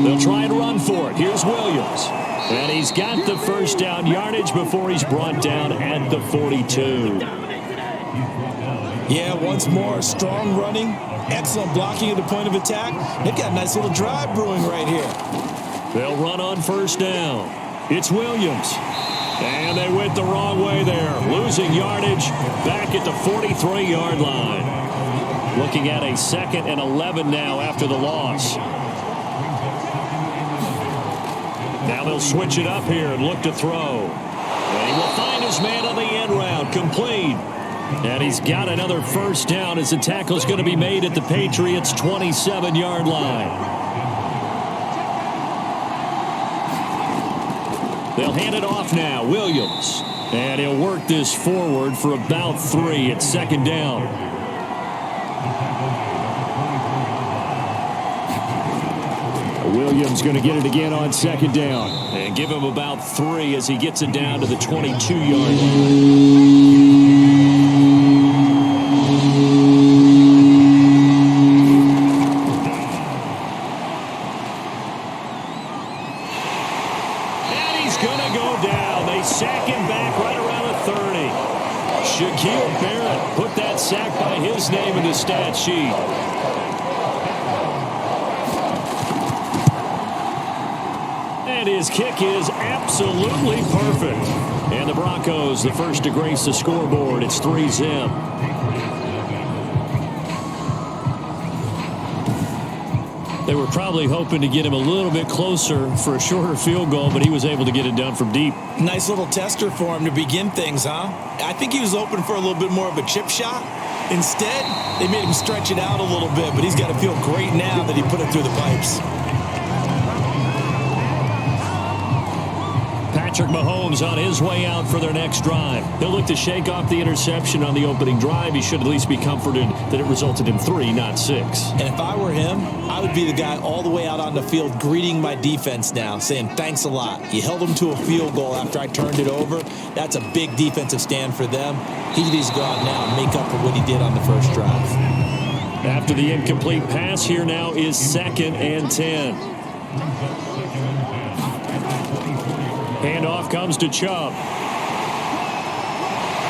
They'll try and run for it. Here's Williams. And he's got the 1st down yardage before he's brought down at the 42. Yeah, once more, strong running, excellent blocking at the point of attack. They've got a nice little drive brewing right here. They'll run on 1st down. It's Williams. And they went the wrong way there. Losing yardage back at the 43-yard line. Looking at a 2nd and 11 now after the loss. Now they'll switch it up here and look to throw. And he will find his man on the end route. Complete. And he's got another 1st down as the tackle's going to be made at the Patriots' 27-yard line. They'll hand it off now. Williams. And he'll work this forward for about 3 at 2nd down. Williams going to get it again on 2nd down. And give him about 3 as he gets it down to the 22-yard line. sack by his name in the stat sheet. And his kick is absolutely perfect. And the Broncos, the first to grace the scoreboard. It's 3-zip. They were probably hoping to get him a little bit closer for a shorter field goal, but he was able to get it done from deep. Nice little tester for him to begin things, huh? I think he was hoping for a little bit more of a chip shot. Instead, they made him stretch it out a little bit, but he's got to feel great now that he put it through the pipes. Patrick Mahomes on his way out for their next drive. He'll look to shake off the interception on the opening drive. He should at least be comforted that it resulted in 3, not 6. And if I were him, I would be the guy all the way out on the field greeting my defense now, saying thanks a lot. You held them to a field goal after I turned it over. That's a big defensive stand for them. He needs to go out now and make up for what he did on the first drive. After the incomplete pass, here now is 2nd and 10. Handoff comes to Chubb.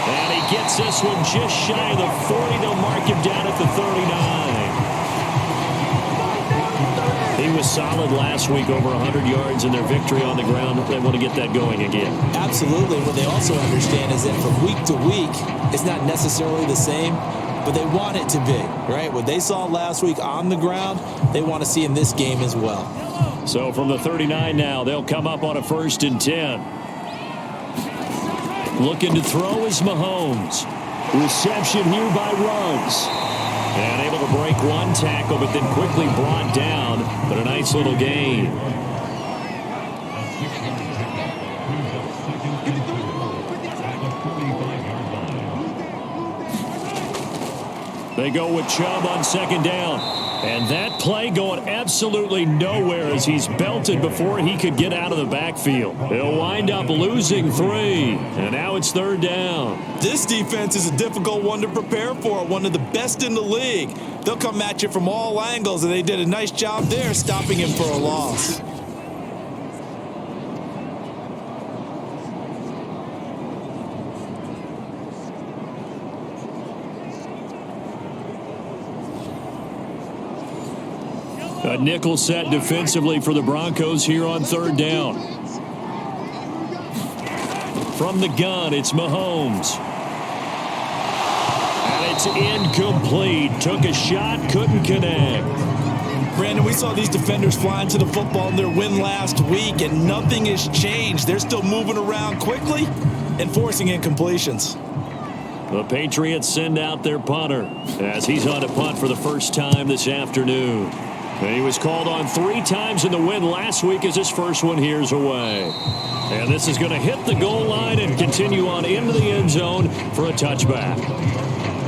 And he gets this one just shy of the 40. They'll mark him down at the 39. He was solid last week, over 100 yards in their victory on the ground. They want to get that going again. Absolutely. What they also understand is that from week to week, it's not necessarily the same, but they want it to be, right? What they saw last week on the ground, they want to see in this game as well. So from the 39 now, they'll come up on a 1st and 10. Looking to throw is Mahomes. Reception here by Ruggs. And able to break one tackle, but then quickly brought down. But a nice little gain. They go with Chubb on 2nd down. And that play going absolutely nowhere as he's belted before he could get out of the backfield. He'll wind up losing 3. And now it's 3rd down. This defense is a difficult one to prepare for, one of the best in the league. They'll come at you from all angles, and they did a nice job there stopping him for a loss. A nickel set defensively for the Broncos here on 3rd down. From the gun, it's Mahomes. And it's incomplete. Took a shot, couldn't connect. Brandon, we saw these defenders flying to the football in their win last week, and nothing has changed. They're still moving around quickly and forcing incompletions. The Patriots send out their punter as he's on a punt for the first time this afternoon. And he was called on 3 times in the win last week as his first one here's away. And this is going to hit the goal line and continue on into the end zone for a touchback.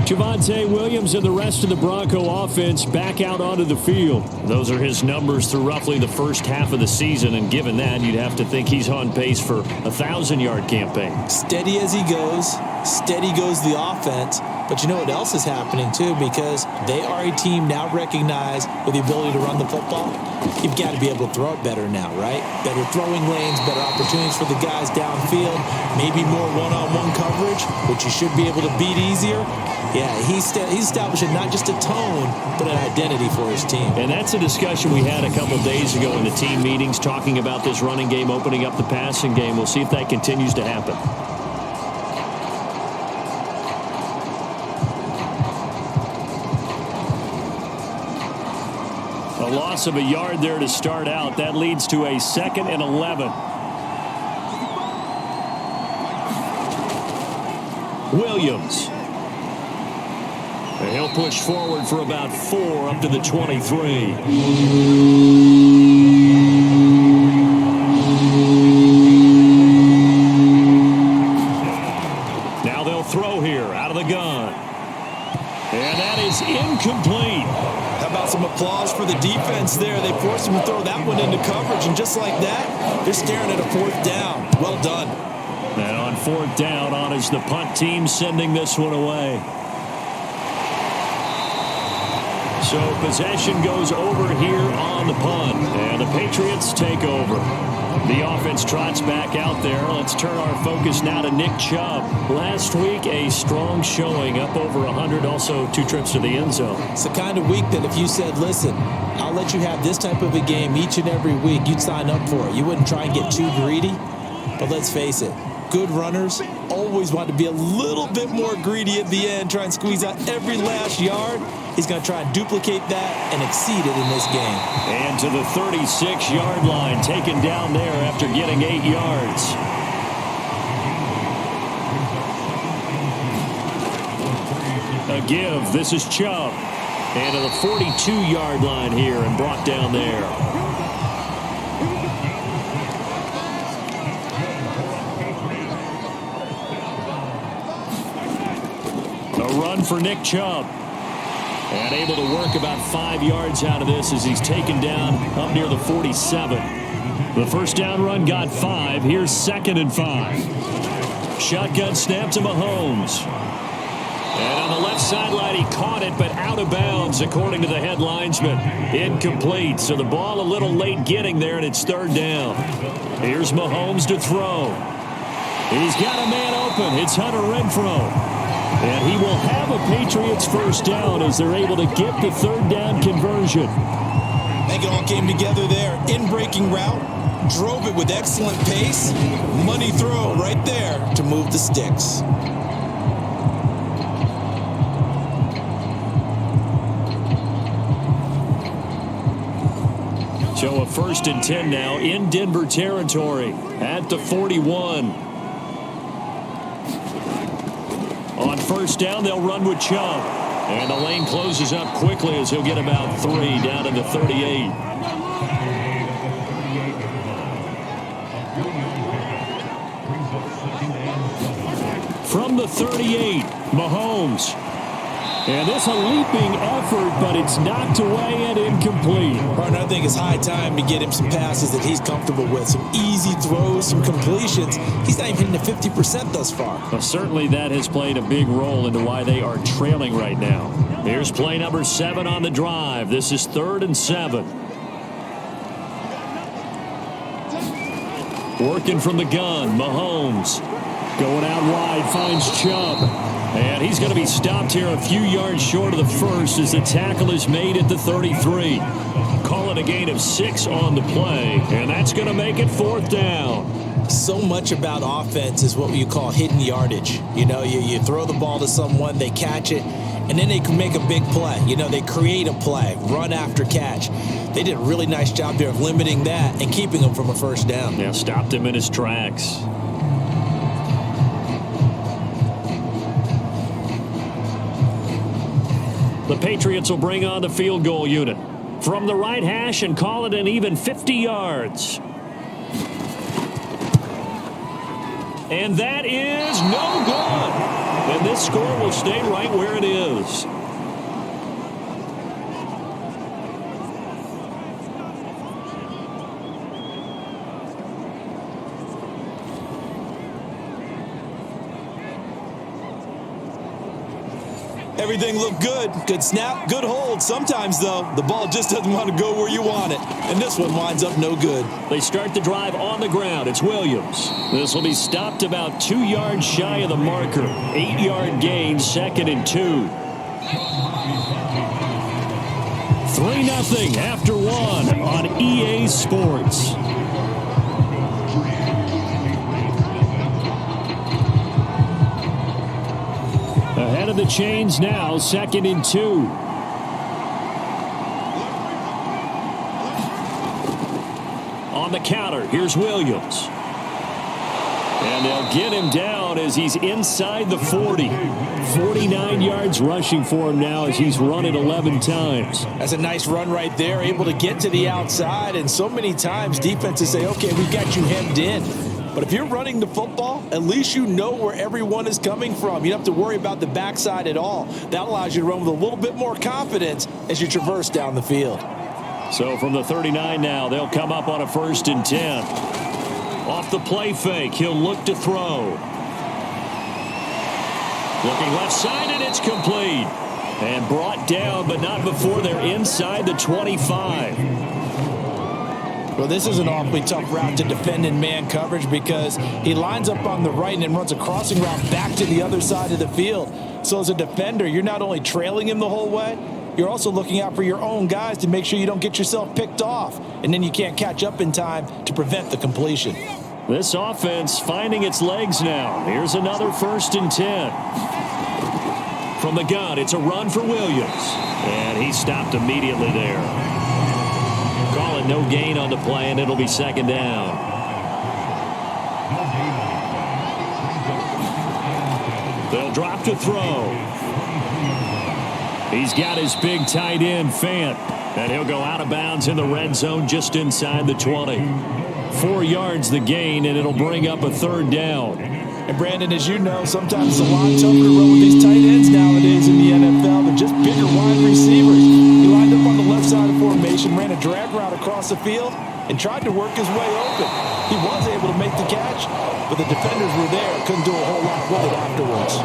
Javonte Williams and the rest of the Bronco offense back out onto the field. Those are his numbers through roughly the first half of the season, and given that, you'd have to think he's on pace for a 1,000-yard campaign. Steady as he goes, steady goes the offense. But you know what else is happening, too? Because they are a team now recognized with the ability to run the football. You've got to be able to throw it better now, right? Better throwing lanes, better opportunities for the guys downfield, maybe more one-on-one coverage, which you should be able to beat easier. Yeah, he's establishing not just a tone, but an identity for his team. And that's a discussion we had a couple days ago in the team meetings, talking about this running game, opening up the passing game. We'll see if that continues to happen. A loss of a yard there to start out. That leads to a 2nd and 11. Williams. And he'll push forward for about 4 up to the 23. Now they'll throw here out of the gun. And that is incomplete. How about some applause for the defense there? They forced him to throw that one into coverage, and just like that, they're staring at a 4th down. Well done. And on 4th down, on is the punt team sending this one away. So possession goes over here on the punt, and the Patriots take over. The offense trots back out there. Let's turn our focus now to Nick Chubb. Last week, a strong showing, up over 100, also 2 trips to the end zone. It's the kind of week that if you said, listen, I'll let you have this type of a game each and every week, you'd sign up for it. You wouldn't try and get too greedy. But let's face it, good runners always want to be a little bit more greedy at the end, try and squeeze out every last yard. He's going to try and duplicate that and exceed it in this game. And to the 36-yard line, taken down there after getting 8 yards. A give. This is Chubb. And to the 42-yard line here and brought down there. A run for Nick Chubb. And able to work about 5 yards out of this as he's taken down up near the 47. The first down run got 5. Here's 2nd and 5. Shotgun snap to Mahomes. And on the left sideline, he caught it, but out of bounds, according to the head linesman. Incomplete. So the ball a little late getting there, and it's 3rd down. Here's Mahomes to throw. He's got a man open. It's Hunter Renfrow. And he will have a Patriots first down as they're able to get the 3rd down conversion. I think it all came together there. In-breaking route, drove it with excellent pace. Money throw right there to move the sticks. So a 1st and 10 now in Denver territory at the 41. On 1st down, they'll run with Chubb. And the lane closes up quickly as he'll get about 3 down in the 38. From the 38, Mahomes. And this a leaping effort, but it's knocked away and incomplete. Partner, I think it's high time to get him some passes that he's comfortable with. Some easy throws, some completions. He's not even hitting the 50% thus far. Well, certainly that has played a big role into why they are trailing right now. Here's play number 7 on the drive. This is 3rd and 7. Working from the gun, Mahomes. Going out wide, finds Chubb. And he's going to be stopped here a few yards short of the first as the tackle is made at the 33. Call it a gain of 6 on the play, and that's going to make it 4th down. So much about offense is what you call hidden yardage. You know, you throw the ball to someone, they catch it, and then they can make a big play. You know, they create a play, run after catch. They did a really nice job there of limiting that and keeping him from a first down. Yeah, stopped him in his tracks. The Patriots will bring on the field goal unit from the right hash and call it an even 50 yards. And that is no good. And this score will stay right where it is. Everything looked good. Good snap, good hold. Sometimes, though, the ball just doesn't want to go where you want it. And this one winds up no good. They start the drive on the ground. It's Williams. This will be stopped about 2 yards shy of the marker. 8-yard gain, 2nd and 2. 3-0 after 1 on EA Sports. Ahead of the chains now, 2nd and 2. On the counter, here's Williams. And they'll get him down as he's inside the 40. 49 yards rushing for him now as he's run it 11 times. That's a nice run right there, able to get to the outside. And so many times defenses say, okay, we've got you hemmed in. But if you're running the football, at least you know where everyone is coming from. You don't have to worry about the backside at all. That allows you to run with a little bit more confidence as you traverse down the field. So from the 39 now, they'll come up on a 1st and 10. Off the play fake, he'll look to throw. Looking left side, and it's complete. And brought down, but not before they're inside the 25. Well, this is an awfully tough route to defend in man coverage because he lines up on the right and then runs a crossing route back to the other side of the field. So as a defender, you're not only trailing him the whole way, you're also looking out for your own guys to make sure you don't get yourself picked off, and then you can't catch up in time to prevent the completion. This offense finding its legs now. Here's another 1st and 10. From the gun, it's a run for Williams. And he stopped immediately there. Calling no gain on the play, and it'll be 2nd down. They'll drop to throw. He's got his big tight end, Fant. And he'll go out of bounds in the red zone just inside the 20. 4 yards the gain, and it'll bring up a 3rd down. And Brandon, as you know, sometimes it's a lot tougher to run with these tight ends nowadays in the NFL. They're just bigger wide receivers. He lined up on the left side of formation, ran a drag route across the field, and tried to work his way open. He was able to make the catch, but the defenders were there. Couldn't do a whole lot with it afterwards.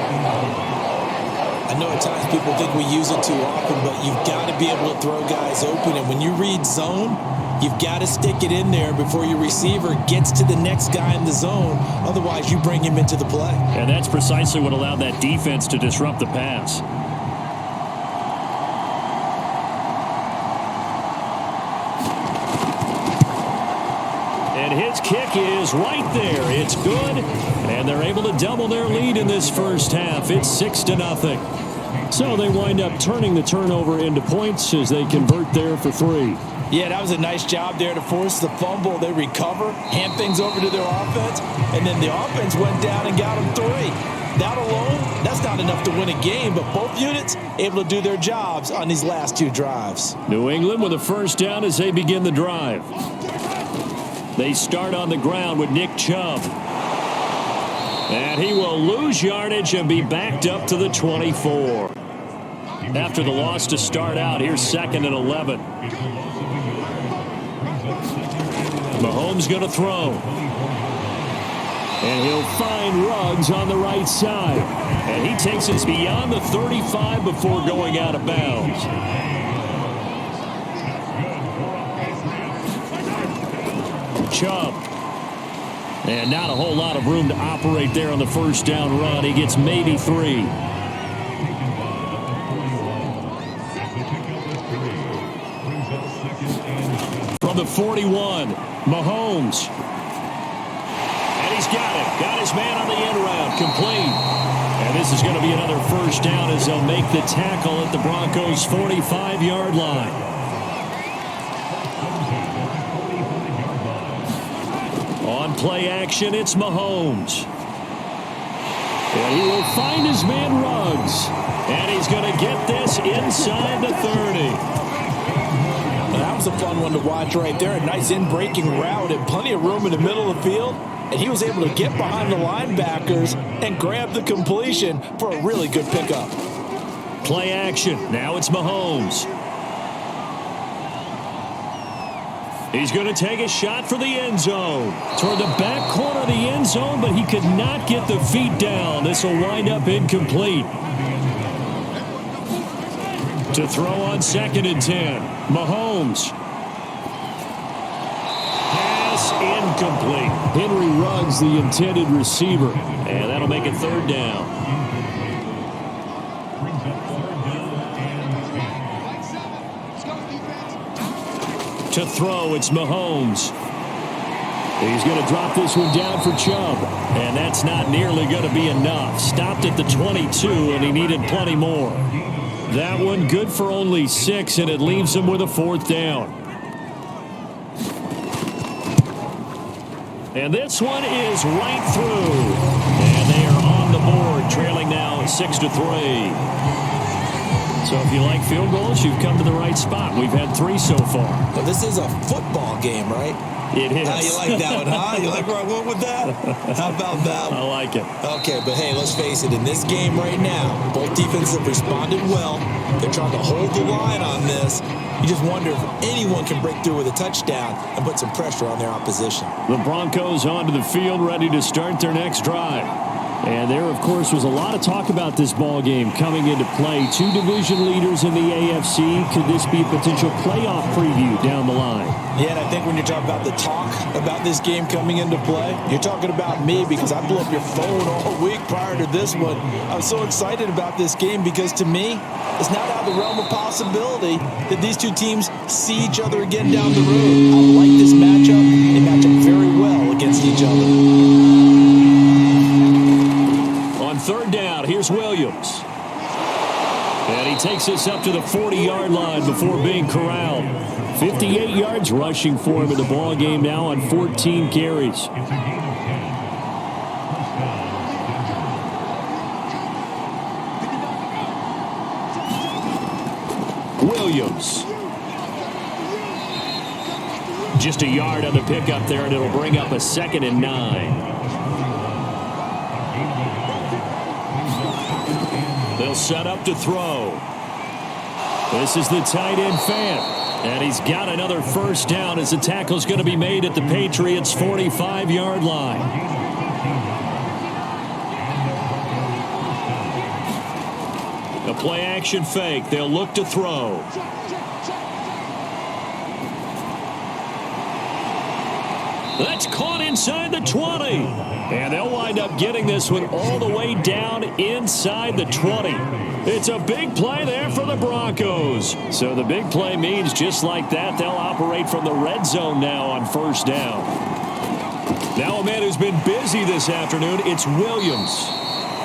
I know at times people think we use it too often, but you've got to be able to throw guys open. And when you read zone, you've got to stick it in there before your receiver gets to the next guy in the zone. Otherwise, you bring him into the play. And that's precisely what allowed that defense to disrupt the pass. And his kick is right there. It's good. And they're able to double their lead in this first half. It's 6-0. So they wind up turning the turnover into points as they convert there for 3. Yeah, that was a nice job there to force the fumble. They recover, hand things over to their offense, and then the offense went down and got them 3. That alone, that's not enough to win a game, but both units able to do their jobs on these last 2 drives. New England with a 1st down as they begin the drive. They start on the ground with Nick Chubb. And he will lose yardage and be backed up to the 24. After the loss to start out, here's 2nd and 11. Mahomes going to throw. And he'll find Ruggs on the right side. And he takes us beyond the 35 before going out of bounds. Chubb. And not a whole lot of room to operate there on the 1st down run. He gets maybe 3. From the 41, Mahomes. And he's got it. Got his man on the end route. Complete. And this is going to be another 1st down as they'll make the tackle at the Broncos' 45-yard line. On play action, it's Mahomes. And he will find his man Ruggs. And he's going to get this inside the 30. That was a fun one to watch right there. A nice in-breaking route and plenty of room in the middle of the field. And he was able to get behind the linebackers and grab the completion for a really good pickup. Play action. Now it's Mahomes. He's going to take a shot for the end zone. Toward the back corner of the end zone, but he could not get the feet down. This will wind up incomplete. To throw on 2nd and 10. Mahomes. Pass incomplete. Henry Ruggs, the intended receiver. And that'll make it 3rd down. To throw, it's Mahomes. He's going to drop this one down for Chubb. And that's not nearly going to be enough. Stopped at the 22, and he needed plenty more. That one good for only 6, and it leaves him with a 4th down. And this one is right through. And they are on the board, trailing now 6-3. So if you like field goals, you've come to the right spot. We've had 3 so far. Well, this is a football game, right? It is. You like that one, huh? You like where I went with that? How about that one? I like it. Okay, but hey, let's face it. In this game right now, both defenses have responded well. They're trying to hold the line on this. You just wonder if anyone can break through with a touchdown and put some pressure on their opposition. The Broncos onto the field, ready to start their next drive. And there, of course, was a lot of talk about this ball game coming into play. Two division leaders in the AFC. Could this be a potential playoff preview down the line? Yeah, and I think when you're talking about the talk about this game coming into play, you're talking about me because I blew up your phone all week prior to this one. I was so excited about this game because to me, it's not out of the realm of possibility that these two teams see each other again down the road. I like this matchup. They match up very well against each other. Third down, here's Williams. And he takes this up to the 40-yard line before being corralled. 58 yards rushing for him in the ball game now on 14 carries. Williams. Just a yard on the pickup there, and it'll bring up a 2nd and 9. They'll set up to throw. This is the tight end Fant. And he's got another first down as the tackle's going to be made at the Patriots' 45-yard line. A play-action fake. They'll look to throw. That's caught inside the 20. And they'll wind up getting this one all the way down inside the 20. It's a big play there for the Broncos. So the big play means just like that, they'll operate from the red zone now on first down. Now a man who's been busy this afternoon, it's Williams.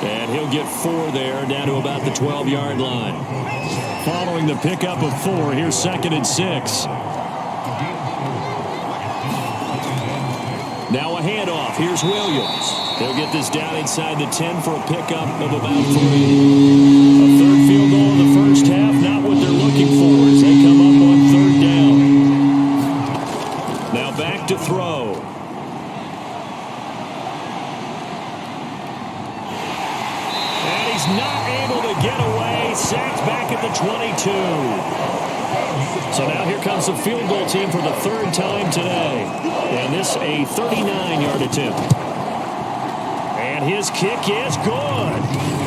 And he'll get 4 there, down to about the 12-yard line. Following the pickup of 4, here's 2nd and 6. Now a handoff. Here's Williams. They'll get this down inside the 10 for a pickup of about 3. A third field goal in the first half, not what they're looking for as they come up on 3rd down. Now back to throw. And he's not able to get away. Sacked back at the 22. So now here comes the field goal team for the 3rd time today. And this a 39-yard attempt. And his kick is good.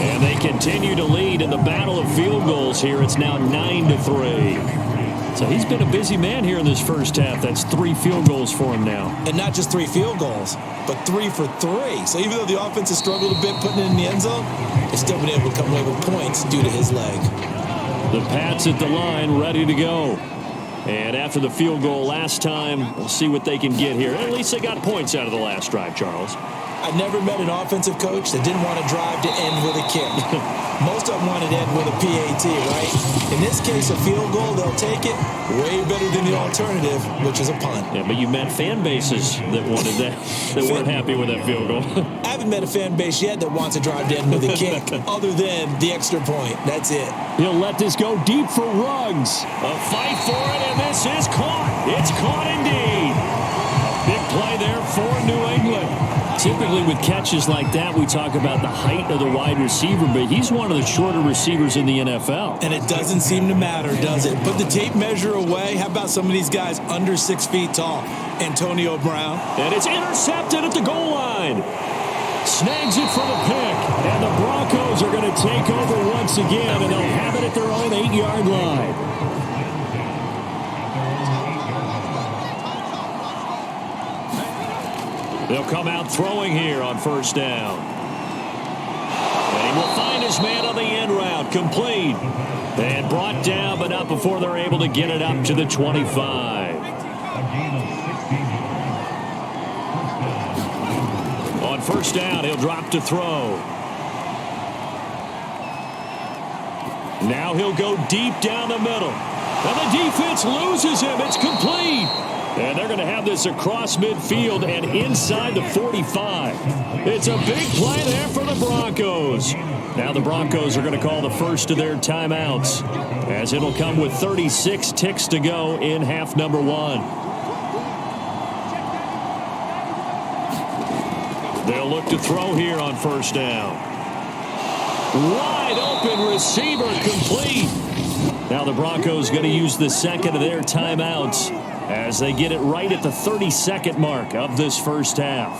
And they continue to lead in the battle of field goals here. It's now 9-3. So he's been a busy man here in this first half. That's 3 field goals for him now. And not just 3 field goals, but 3 for 3. So even though the offense has struggled a bit putting it in the end zone, they've still been able to come away with points due to his leg. The Pats at the line, ready to go. And after the field goal last time, we'll see what they can get here. At least they got points out of the last drive, Charles. I've never met an offensive coach that didn't want to drive to end with a kick. Most of them wanted to end with a PAT, right? In this case, a field goal, they'll take it way better than the alternative, which is a punt. Yeah, but you met fan bases that wanted that, that weren't happy with that field goal. I haven't met a fan base yet that wants to drive to end with a kick, other than the extra point. That's it. He'll let this go deep for Ruggs. A fight for it, and this is caught. It's caught indeed. Big play there for New England. Typically with catches like that, we talk about the height of the wide receiver, but he's one of the shorter receivers in the NFL. And it doesn't seem to matter, does it? Put the tape measure away. How about some of these guys under 6 feet tall? Antonio Brown. And it's intercepted at the goal line. Snags it for the pick. And the Broncos are going to take over once again, and they'll have it at their own 8-yard line. They'll come out throwing here on first down. And he will find his man on the end route. Complete. And brought down, but not before they're able to get it up to the 25. On first down, he'll drop to throw. Now he'll go deep down the middle. And the defense loses him. It's complete. And they're going to have this across midfield and inside the 45. It's a big play there for the Broncos. Now the Broncos are going to call the first of their timeouts, as it'll come with 36 ticks to go in half number 1. They'll look to throw here on first down. Wide open receiver, complete. Now the Broncos going to use the second of their timeouts as they get it right at the 32nd mark of this first half.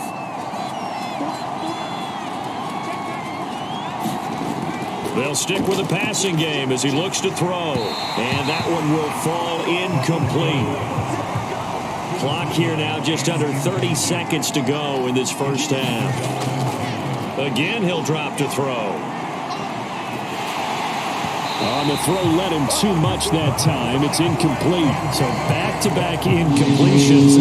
They'll stick with the passing game as he looks to throw. And that one will fall incomplete. Clock here now just under 30 seconds to go in this first half. Again, he'll drop to throw. On the throw led him too much that time. It's incomplete. So back-to-back incompletions.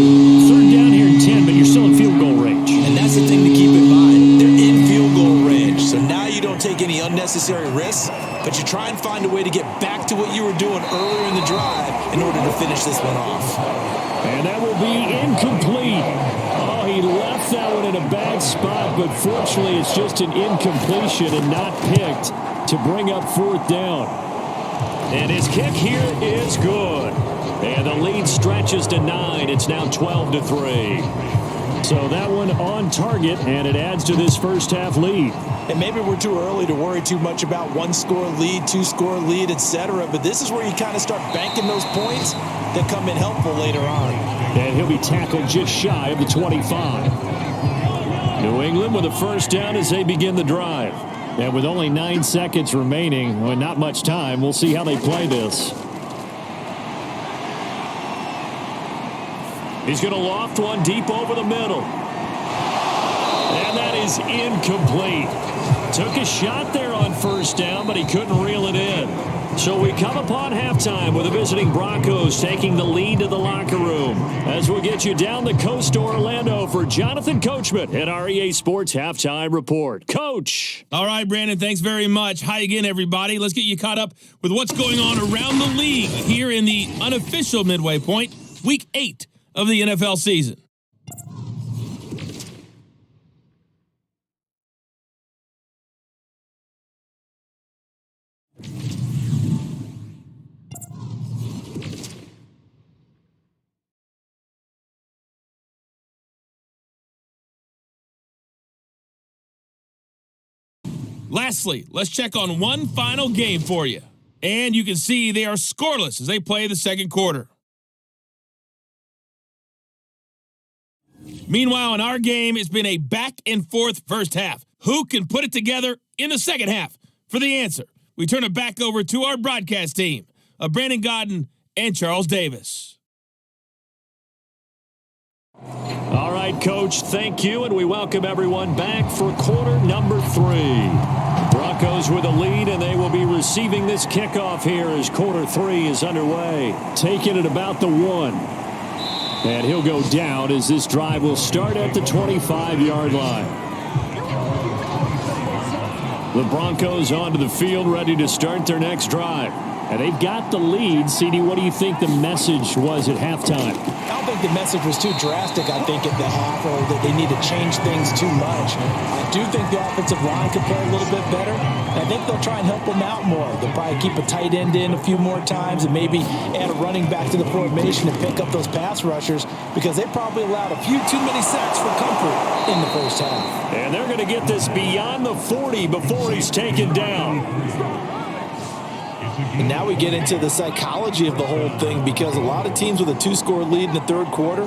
Third down here and 10, but you're still in field goal range. And that's the thing to keep in mind. They're in field goal range. So now you don't take any unnecessary risks, but you try and find a way to get back to what you were doing earlier in the drive in order to finish this one off. And that will be incomplete. Oh, he left that one in a bad spot, but fortunately it's just an incompletion and not picked to bring up fourth down. And his kick here is good. And the lead stretches to 9. It's now 12-3. So that one on target, and it adds to this first half lead. And maybe we're too early to worry too much about one-score lead, two-score lead, etc. But this is where you kind of start banking those points that come in helpful later on. And he'll be tackled just shy of the 25. New England with a first down as they begin the drive. And with only 9 seconds remaining, well, not much time, we'll see how they play this. He's going to loft one deep over the middle. And that is incomplete. Took a shot there on first down, but he couldn't reel it in. So we come upon halftime with the visiting Broncos taking the lead to the locker room. As we'll get you down the coast to Orlando for Jonathan Coachman at our EA Sports Halftime Report. Coach. All right, Brandon, thanks very much. Hi again, everybody. Let's get you caught up with what's going on around the league here in the unofficial midway point, Week 8 of the NFL season. Lastly, let's check on one final game for you. And you can see they are scoreless as they play the second quarter. Meanwhile, in our game, it's been a back-and-forth first half. Who can put it together in the second half? For the answer, we turn it back over to our broadcast team of Brandon Godden and Charles Davis. All right, Coach, thank you, and we welcome everyone back for quarter number 3. Broncos with a lead, and they will be receiving this kickoff here as quarter 3 is underway. Taking it about the 1. And he'll go down as this drive will start at the 25-yard line. The Broncos onto the field, ready to start their next drive. And they've got the lead. CD, what do you think the message was at halftime? I don't think the message was too drastic, I think, at the half, or that they need to change things too much. I do think the offensive line could play a little bit better. And I think they'll try and help them out more. They'll probably keep a tight end in a few more times and maybe add a running back to the formation and pick up those pass rushers, because they probably allowed a few too many sacks for comfort in the first half. And they're going to get this beyond the 40 before he's taken down. And now we get into the psychology of the whole thing, because a lot of teams with a 2-score lead in the third quarter,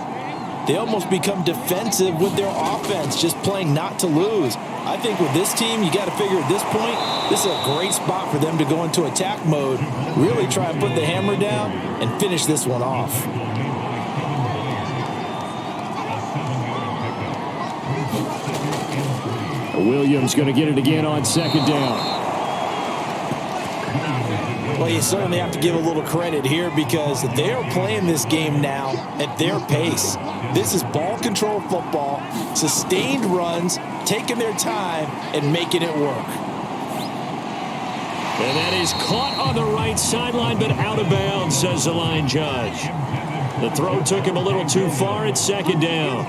they almost become defensive with their offense, just playing not to lose. I think with this team, you got to figure at this point, this is a great spot for them to go into attack mode, really try and put the hammer down and finish this one off. Williams going to get it again on second down. Well, you certainly have to give a little credit here, because they're playing this game now at their pace. This is ball control football, sustained runs, taking their time and making it work. And that is caught on the right sideline, but out of bounds, says the line judge. The throw took him a little too far at second down.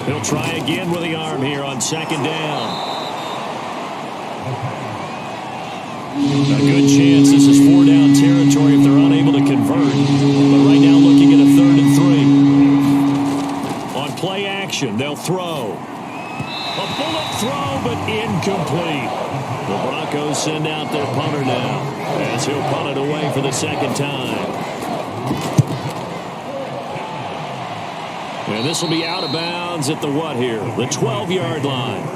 He'll try again with the arm here on second down. A good chance this is 4-down territory if they're unable to convert. But right now looking at a 3rd and 3. On play action, they'll throw. A bullet throw, but incomplete. The Broncos send out their punter now, as he'll punt it away for the second time. And this will be out of bounds at the what here? The 12-yard line.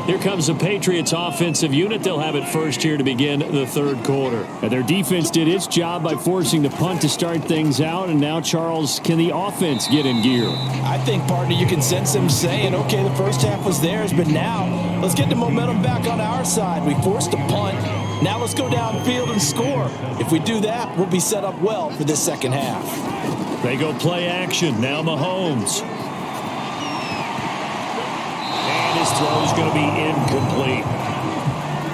Here comes the Patriots offensive unit. They'll have it first here to begin the third quarter. And their defense did its job by forcing the punt to start things out. And now, Charles, can the offense get in gear? I think, partner, you can sense them saying, okay, the first half was theirs, but now let's get the momentum back on our side. We forced a punt. Now let's go downfield and score. If we do that, we'll be set up well for this second half. They go play action. Now Mahomes. His throw is going to be incomplete.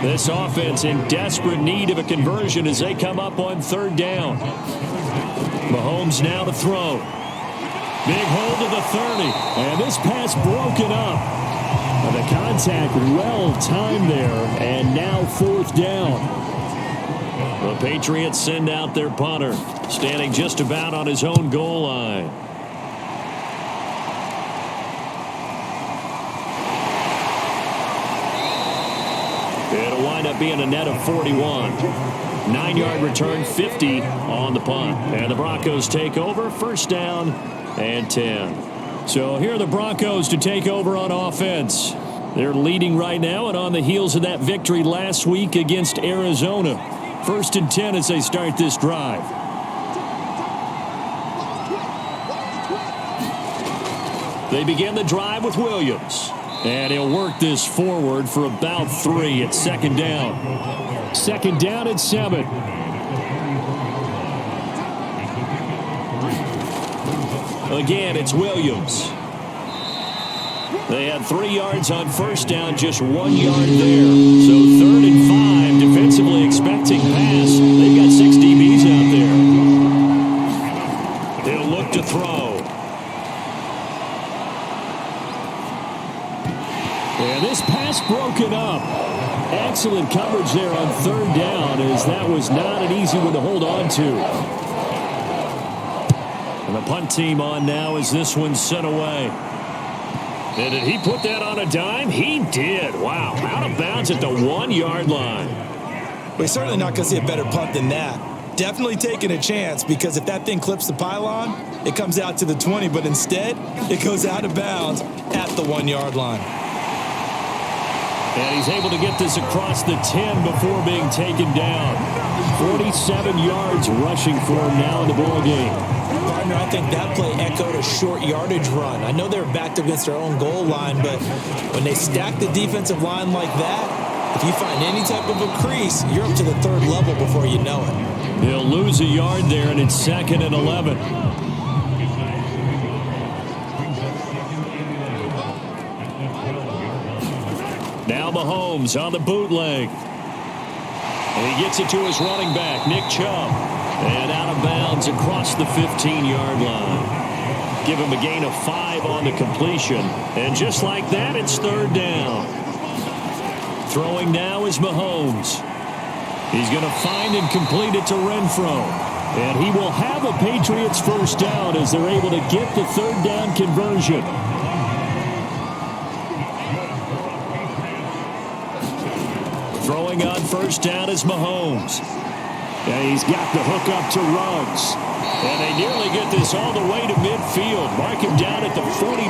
This offense in desperate need of a conversion as they come up on third down. Mahomes now to throw. Big hold of the 30. And this pass broken up. And the contact well timed there. And now fourth down. The Patriots send out their punter, standing just about on his own goal line. It'll wind up being a net of 41. 9-yard return, 50 on the punt. And the Broncos take over, first down and 10. So here are the Broncos to take over on offense. They're leading right now and on the heels of that victory last week against Arizona. First and 10 as they start this drive. They begin the drive with Williams. And he'll work this forward for about 3 at second down. Second down at 7. Again, it's Williams. They had 3 yards on first down, just 1 yard there. So third and 5, defensively expecting pass. They've got 6 DBs out there. He'll look to throw. And this pass broken up. Excellent coverage there on third down, as that was not an easy one to hold on to. And the punt team on now as this one's sent away. And did he put that on a dime? He did. Wow. Out of bounds at the 1 yard line. We're certainly not going to see a better punt than that. Definitely taking a chance, because if that thing clips the pylon, it comes out to the 20, but instead it goes out of bounds at the 1 yard line. And he's able to get this across the 10 before being taken down. 47 yards rushing for him now in the ball game. Partner, I think that play echoed a short yardage run. I know they were backed against their own goal line, but when they stack the defensive line like that, if you find any type of a crease, you're up to the third level before you know it. He'll lose a yard there, and it's second and 11. Now Mahomes on the bootleg. And he gets it to his running back, Nick Chubb. And out of bounds across the 15-yard line. Give him a gain of 5 on the completion. And just like that, it's third down. Throwing now is Mahomes. He's going to find and complete it to Renfro. And he will have a Patriots first down as they're able to get the third down conversion. Throwing on first down is Mahomes. And he's got the hook up to Ruggs. And they nearly get this all the way to midfield. Mark him down at the 49.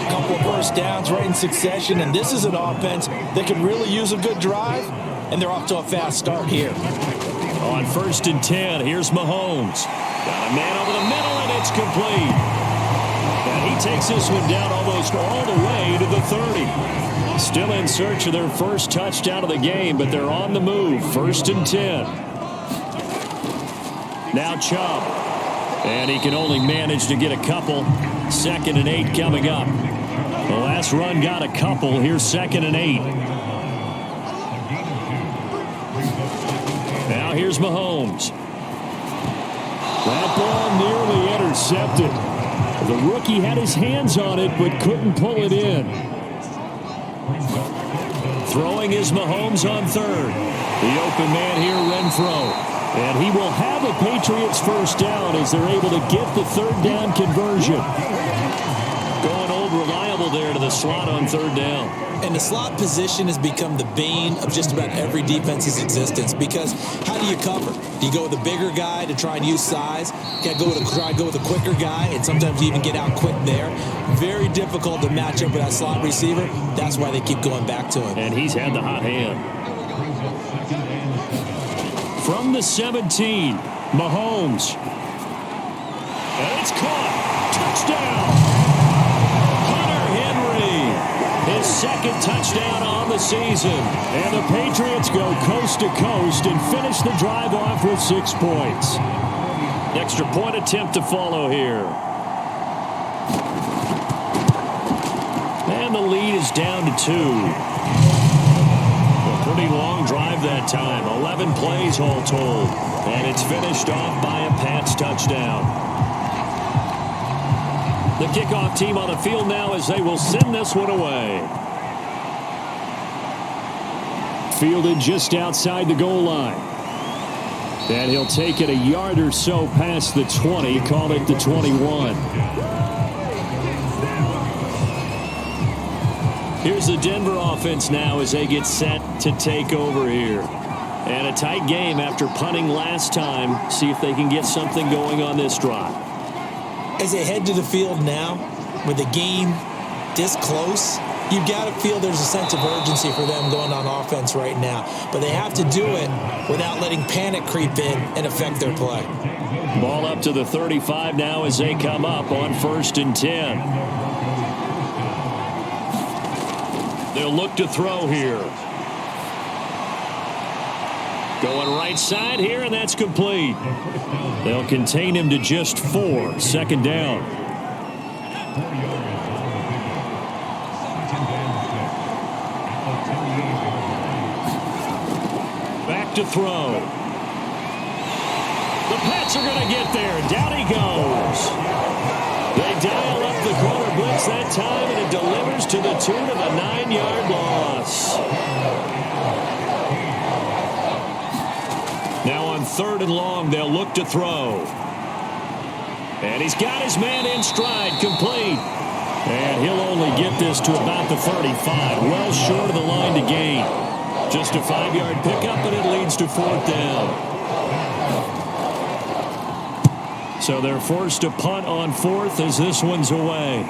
A couple of first downs right in succession, and this is an offense that could really use a good drive, and they're off to a fast start here. On first and 10, here's Mahomes. Got a man over the middle, and it's complete. And he takes this one down almost all the way to the 30. Still in search of their first touchdown of the game, but they're on the move. First and 10. Now Chubb. And he can only manage to get a couple. Second and 8 coming up. The last run got a couple. Here's second and 8. Now here's Mahomes. That ball nearly intercepted. The rookie had his hands on it but couldn't pull it in. Throwing is Mahomes on third. The open man here, Renfro. And he will have a Patriots first down as they're able to get the third down conversion. Going old reliable there to the slot on third down. And the slot position has become the bane of just about every defense's existence because how do you cover? Do you go with a bigger guy to try and use size? Try to go with a quicker guy, and sometimes you even get out quick there. Very difficult to match up with that slot receiver. That's why they keep going back to him. And he's had the hot hand. From the 17, Mahomes. And it's caught. Touchdown. Hunter Henry. His second touchdown on the season. And the Patriots go coast to coast and finish the drive off with 6 points. Extra point attempt to follow here. And the lead is down to 2. A pretty long drive that time. 11 plays all told. And it's finished off by a Pats touchdown. The kickoff team on the field now as they will send this one away. Fielded just outside the goal line. And he'll take it a yard or so past the 20, call it the 21. Here's the Denver offense now as they get set to take over here. And a tight game after punting last time. See if they can get something going on this drive. As they head to the field now, with the game this close, you've got to feel there's a sense of urgency for them going on offense right now. But they have to do it without letting panic creep in and affect their play. Ball up to the 35 now as they come up on 1st and 10. They'll look to throw here. Going right side here, and that's complete. They'll contain him to just 4. 2nd down. Back to throw. The Pats are going to get there. Down he goes. They dial up the corner blitz that time, and it delivers to the tune of a 9-yard loss. Now on 3rd and long, they'll look to throw. And he's got his man in stride, complete. And he'll only get this to about the 35, well short of the line to gain. Just a 5-yard pickup, and it leads to 4th down. So they're forced to punt on 4th as this one's away.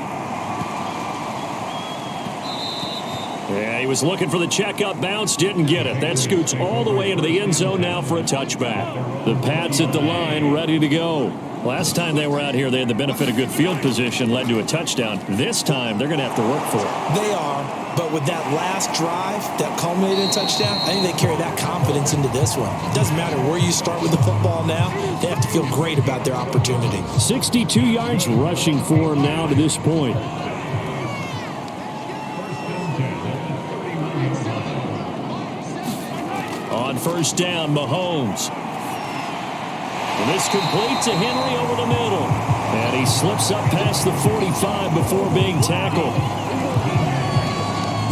Yeah, he was looking for the checkup bounce, didn't get it. That scoots all the way into the end zone now for a touchback. The Pats at the line, ready to go. Last time they were out here, they had the benefit of good field position, led to a touchdown. This time, they're going to have to work for it. They are, but with that last drive that culminated in a touchdown, I think they carry that confidence into this one. It doesn't matter where you start with the football now. They have to feel great about their opportunity. 62 yards rushing for him now to this point. On 1st down, Mahomes. And this complete to Henry over the middle. And he slips up past the 45 before being tackled.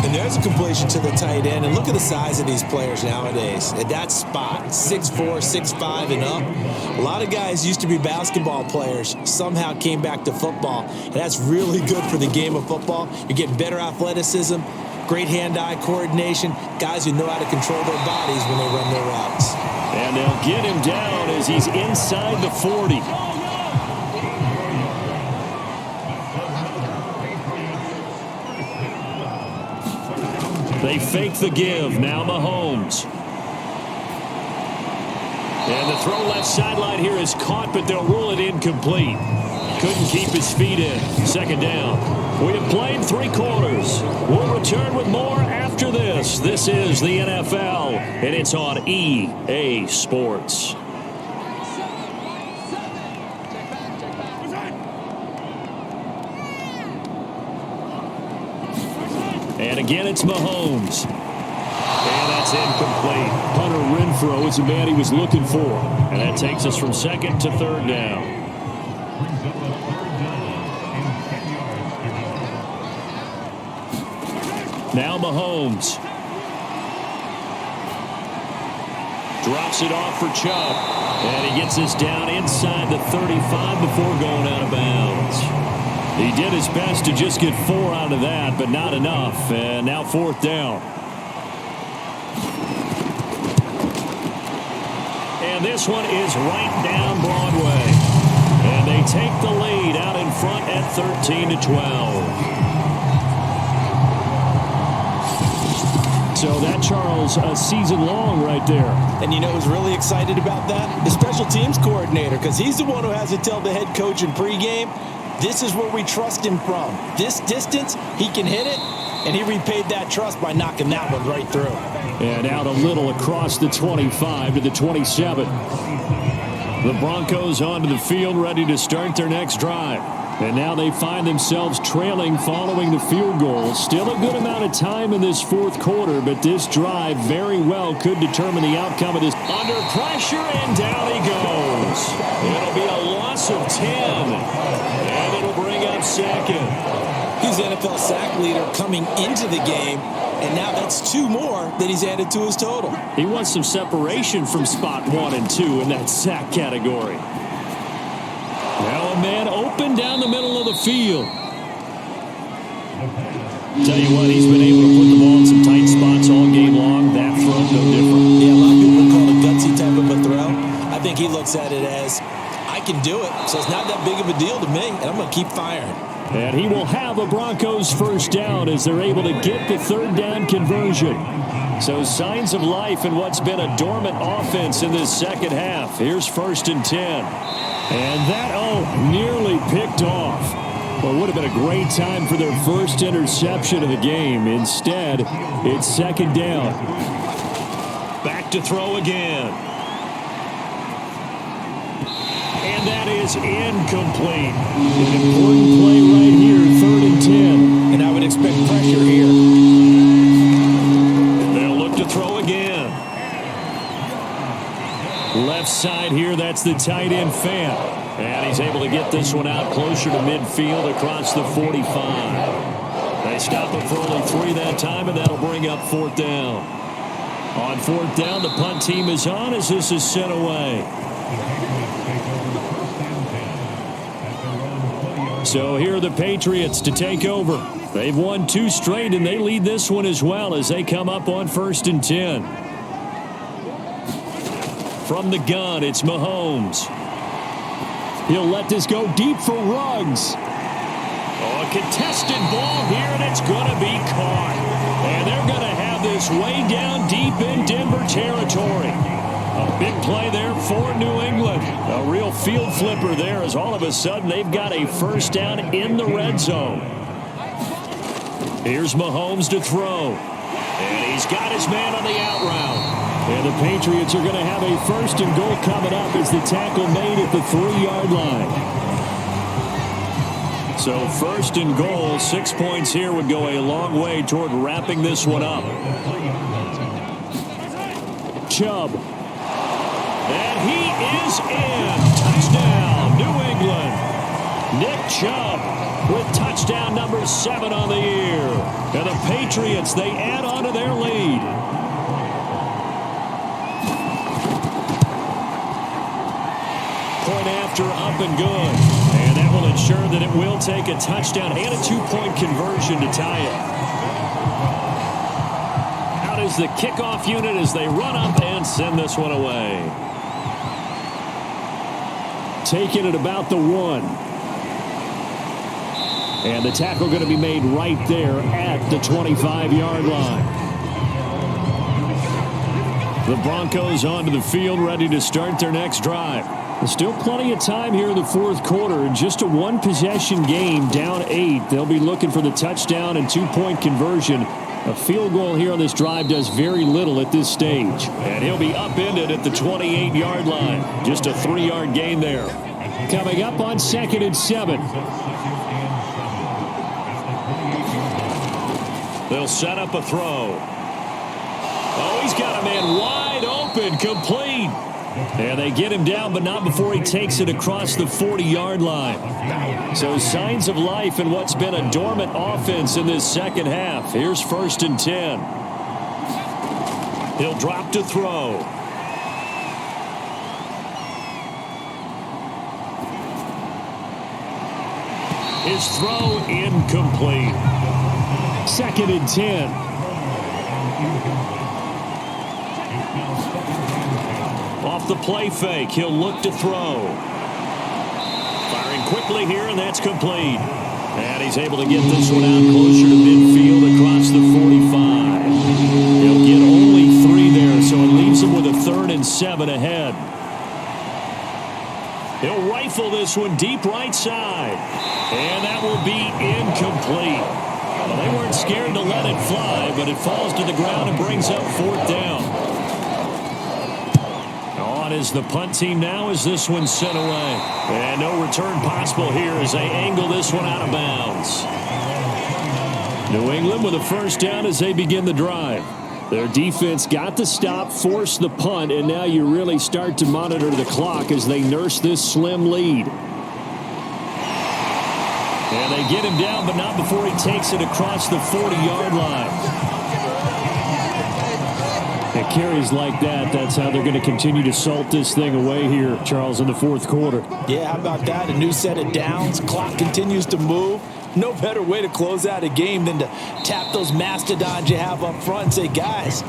And there's a completion to the tight end. And look at the size of these players nowadays. At that spot, 6'4", 6'5", and up. A lot of guys used to be basketball players, somehow came back to football. And that's really good for the game of football. You're getting better athleticism, great hand-eye coordination, guys who know how to control their bodies when they run their routes. And they'll get him down as he's inside the 40. They fake the give. Now Mahomes. And the throw left sideline here is caught, but they'll rule it incomplete. Couldn't keep his feet in. 2nd down. We have played 3 quarters. We'll return with more after this. This is the NFL, and it's on EA Sports. And again, it's Mahomes. And that's incomplete. Hunter Renfrow is the man he was looking for. And that takes us from 2nd to 3rd down. Now Mahomes. Drops it off for Chubb. And he gets this down inside the 35 before going out of bounds. He did his best to just get 4 out of that, but not enough. And now 4th down. And this one is right down Broadway. And they take the lead out in front at 13-12. So that, Charles, a season long right there. And you know who's really excited about that? The special teams coordinator, because he's the one who has to tell the head coach in pregame, this is where we trust him from. This distance, he can hit it, and he repaid that trust by knocking that one right through. And out a little across the 25 to the 27. The Broncos onto the field ready to start their next drive. And now they find themselves trailing following the field goal. Still a good amount of time in this 4th quarter, but this drive very well could determine the outcome of this. Under pressure, and down he goes. It'll be a loss of 10, and it'll bring up 2nd. He's the NFL sack leader coming into the game, and now that's 2 more that he's added to his total. He wants some separation from spot 1 and 2 in that sack category. Now a man open down the middle of the field. Tell you what, he's been able to put the ball in some tight spots all game long. That front, no different. Yeah, a lot of people call it a gutsy type of a throw. I think he looks at it as, I can do it, so it's not that big of a deal to me, and I'm going to keep firing. And he will have a Broncos 1st down as they're able to get the 3rd down conversion. So signs of life in what's been a dormant offense in this 2nd half. Here's 1st and 10. And that, nearly picked off. Well, it would have been a great time for their first interception of the game. Instead, it's 2nd down. Back to throw again. And that is incomplete. An important play right here, 3rd and 10. And I would expect pressure here. They'll look to throw again. Left side here, that's the tight end Fant. And he's able to get this one out closer to midfield across the 45. They stop it for only 3 that time, and that'll bring up 4th down. On 4th down, the punt team is on as this is sent away. So here are the Patriots to take over. They've won 2 straight, and they lead this one as well as they come up on 1st and 10. From the gun, it's Mahomes. He'll let this go deep for Ruggs. A contested ball here, and it's going to be caught. And they're going to have this way down deep in Denver territory. A big play there for New England. A real field flipper there as all of a sudden they've got a 1st down in the red zone. Here's Mahomes to throw. And he's got his man on the out route. And the Patriots are going to have a 1st and goal coming up as the tackle made at the 3-yard line. So 1st and goal, 6 points here would go a long way toward wrapping this one up. Chubb. And he is in. Touchdown, New England. Nick Chubb with touchdown number 7 on the year. And the Patriots, they add on to their lead. Point after, up and good. And that will ensure that it will take a touchdown and a 2-point conversion to tie it. Out is the kickoff unit as they run up and send this one away. Taking it about the 1. And the tackle going to be made right there at the 25-yard line. The Broncos onto the field ready to start their next drive. There's still plenty of time here in the 4th quarter. Just a 1-possession game, down 8. They'll be looking for the touchdown and 2-point conversion. A field goal here on this drive does very little at this stage. And he'll be upended at the 28-yard line. Just a 3-yard gain there. Coming up on 2nd and 7. They'll set up a throw. Oh, he's got a man wide open, complete. And they get him down, but not before he takes it across the 40-yard line. So signs of life in what's been a dormant offense in this 2nd half. Here's 1st and 10. He'll drop to throw. His throw incomplete. 2nd and 10. Off the play fake, he'll look to throw. Firing quickly here, and that's complete. And he's able to get this one out closer to midfield across the 45. He'll get only 3 there, so it leaves him with a 3rd and 7 ahead. He'll rifle this one deep right side. And that will be incomplete. Well, they weren't scared to let it fly, but it falls to the ground and brings up 4th down. On is the punt team now as this one's sent away. And no return possible here as they angle this one out of bounds. New England with a 1st down as they begin the drive. Their defense got the stop, forced the punt, and now you really start to monitor the clock as they nurse this slim lead. And they get him down, but not before he takes it across the 40-yard line. At carries like that, that's how they're going to continue to salt this thing away here, Charles, in the 4th quarter. Yeah, how about that? A new set of downs. Clock continues to move. No better way to close out a game than to tap those mastodons you have up front and say, guys,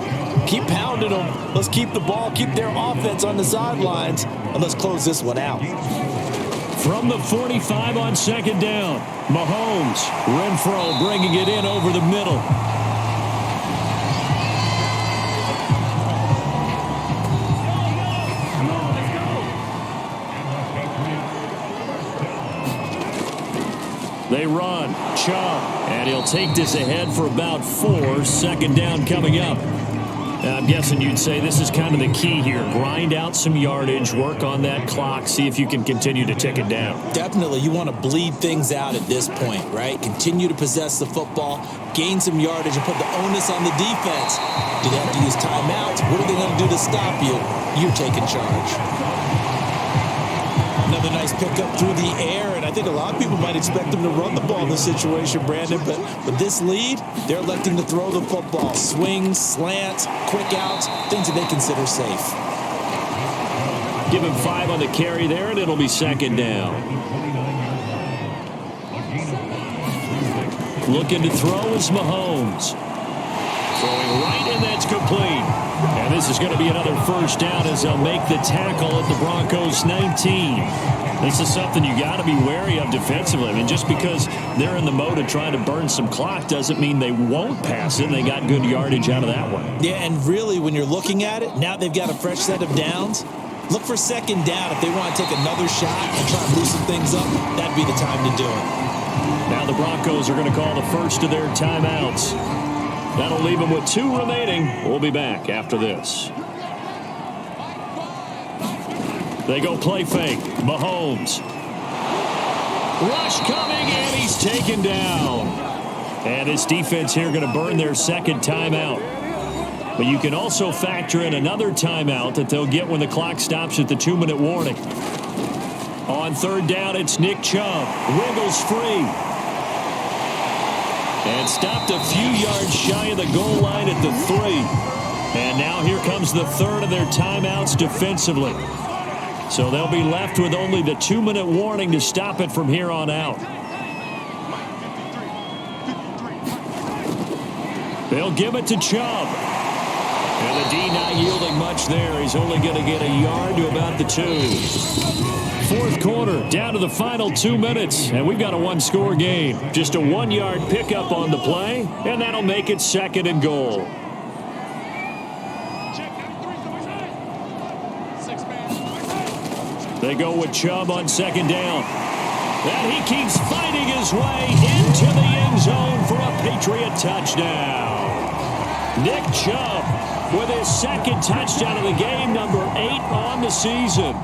keep pounding them. Let's keep the ball, keep their offense on the sidelines, and let's close this one out. From the 45 on 2nd down, Mahomes, Renfro bringing it in over the middle. They run, Chubb, and he'll take this ahead for about 4. 2nd down coming up. I'm guessing you'd say this is kind of the key here. Grind out some yardage, work on that clock, see if you can continue to tick it down. Definitely. You want to bleed things out at this point, right? Continue to possess the football, gain some yardage, and put the onus on the defense. Do they have to use timeouts? What are they going to do to stop you? You're taking charge. Another nice pickup through the air, and I think a lot of people might expect them to run the ball in this situation, Brandon, but with this lead, they're electing to throw the football. Swings, slants, quick outs, things that they consider safe. Give him 5 on the carry there, and it'll be 2nd down. Looking to throw is Mahomes. Throwing right, and that's complete. And this is going to be another 1st down as they'll make the tackle at the Broncos 19. This is something you got to be wary of defensively. I mean, just because they're in the mode of trying to burn some clock doesn't mean they won't pass it. They got good yardage out of that one. Yeah, and really, when you're looking at it, now they've got a fresh set of downs. Look for 2nd down. If they want to take another shot and try and loosen things up, that'd be the time to do it. Now the Broncos are going to call the first of their timeouts. That'll leave them with 2 remaining. We'll be back after this. They go play fake. Mahomes. Rush coming, and he's taken down. And this defense here going to burn their 2nd timeout. But you can also factor in another timeout that they'll get when the clock stops at the 2-minute warning. On 3rd down, it's Nick Chubb. Wiggles free. And stopped a few yards shy of the goal line at the 3. And now here comes the 3rd of their timeouts defensively. So they'll be left with only the 2-minute warning to stop it from here on out. They'll give it to Chubb. And the D not yielding much there. He's only going to get a yard to about the 2. 4th quarter, down to the final 2 minutes, and we've got a 1-score game. Just a 1-yard pickup on the play, and that'll make it 2nd and goal. They go with Chubb on 2nd down. And he keeps fighting his way into the end zone for a Patriot touchdown. Nick Chubb with his 2nd touchdown of the game, number 8 on the season.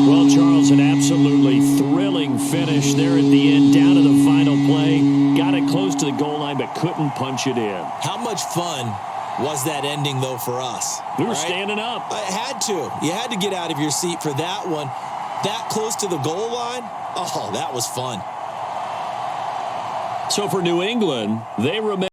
Well, Charles, an absolutely thrilling finish there at the end, down to the final play. Got it close to the goal line, but couldn't punch it in. How much fun was that ending, though, for us? We were standing up. I had to. You had to get out of your seat for that one. That close to the goal line, oh, that was fun. So for New England, they remain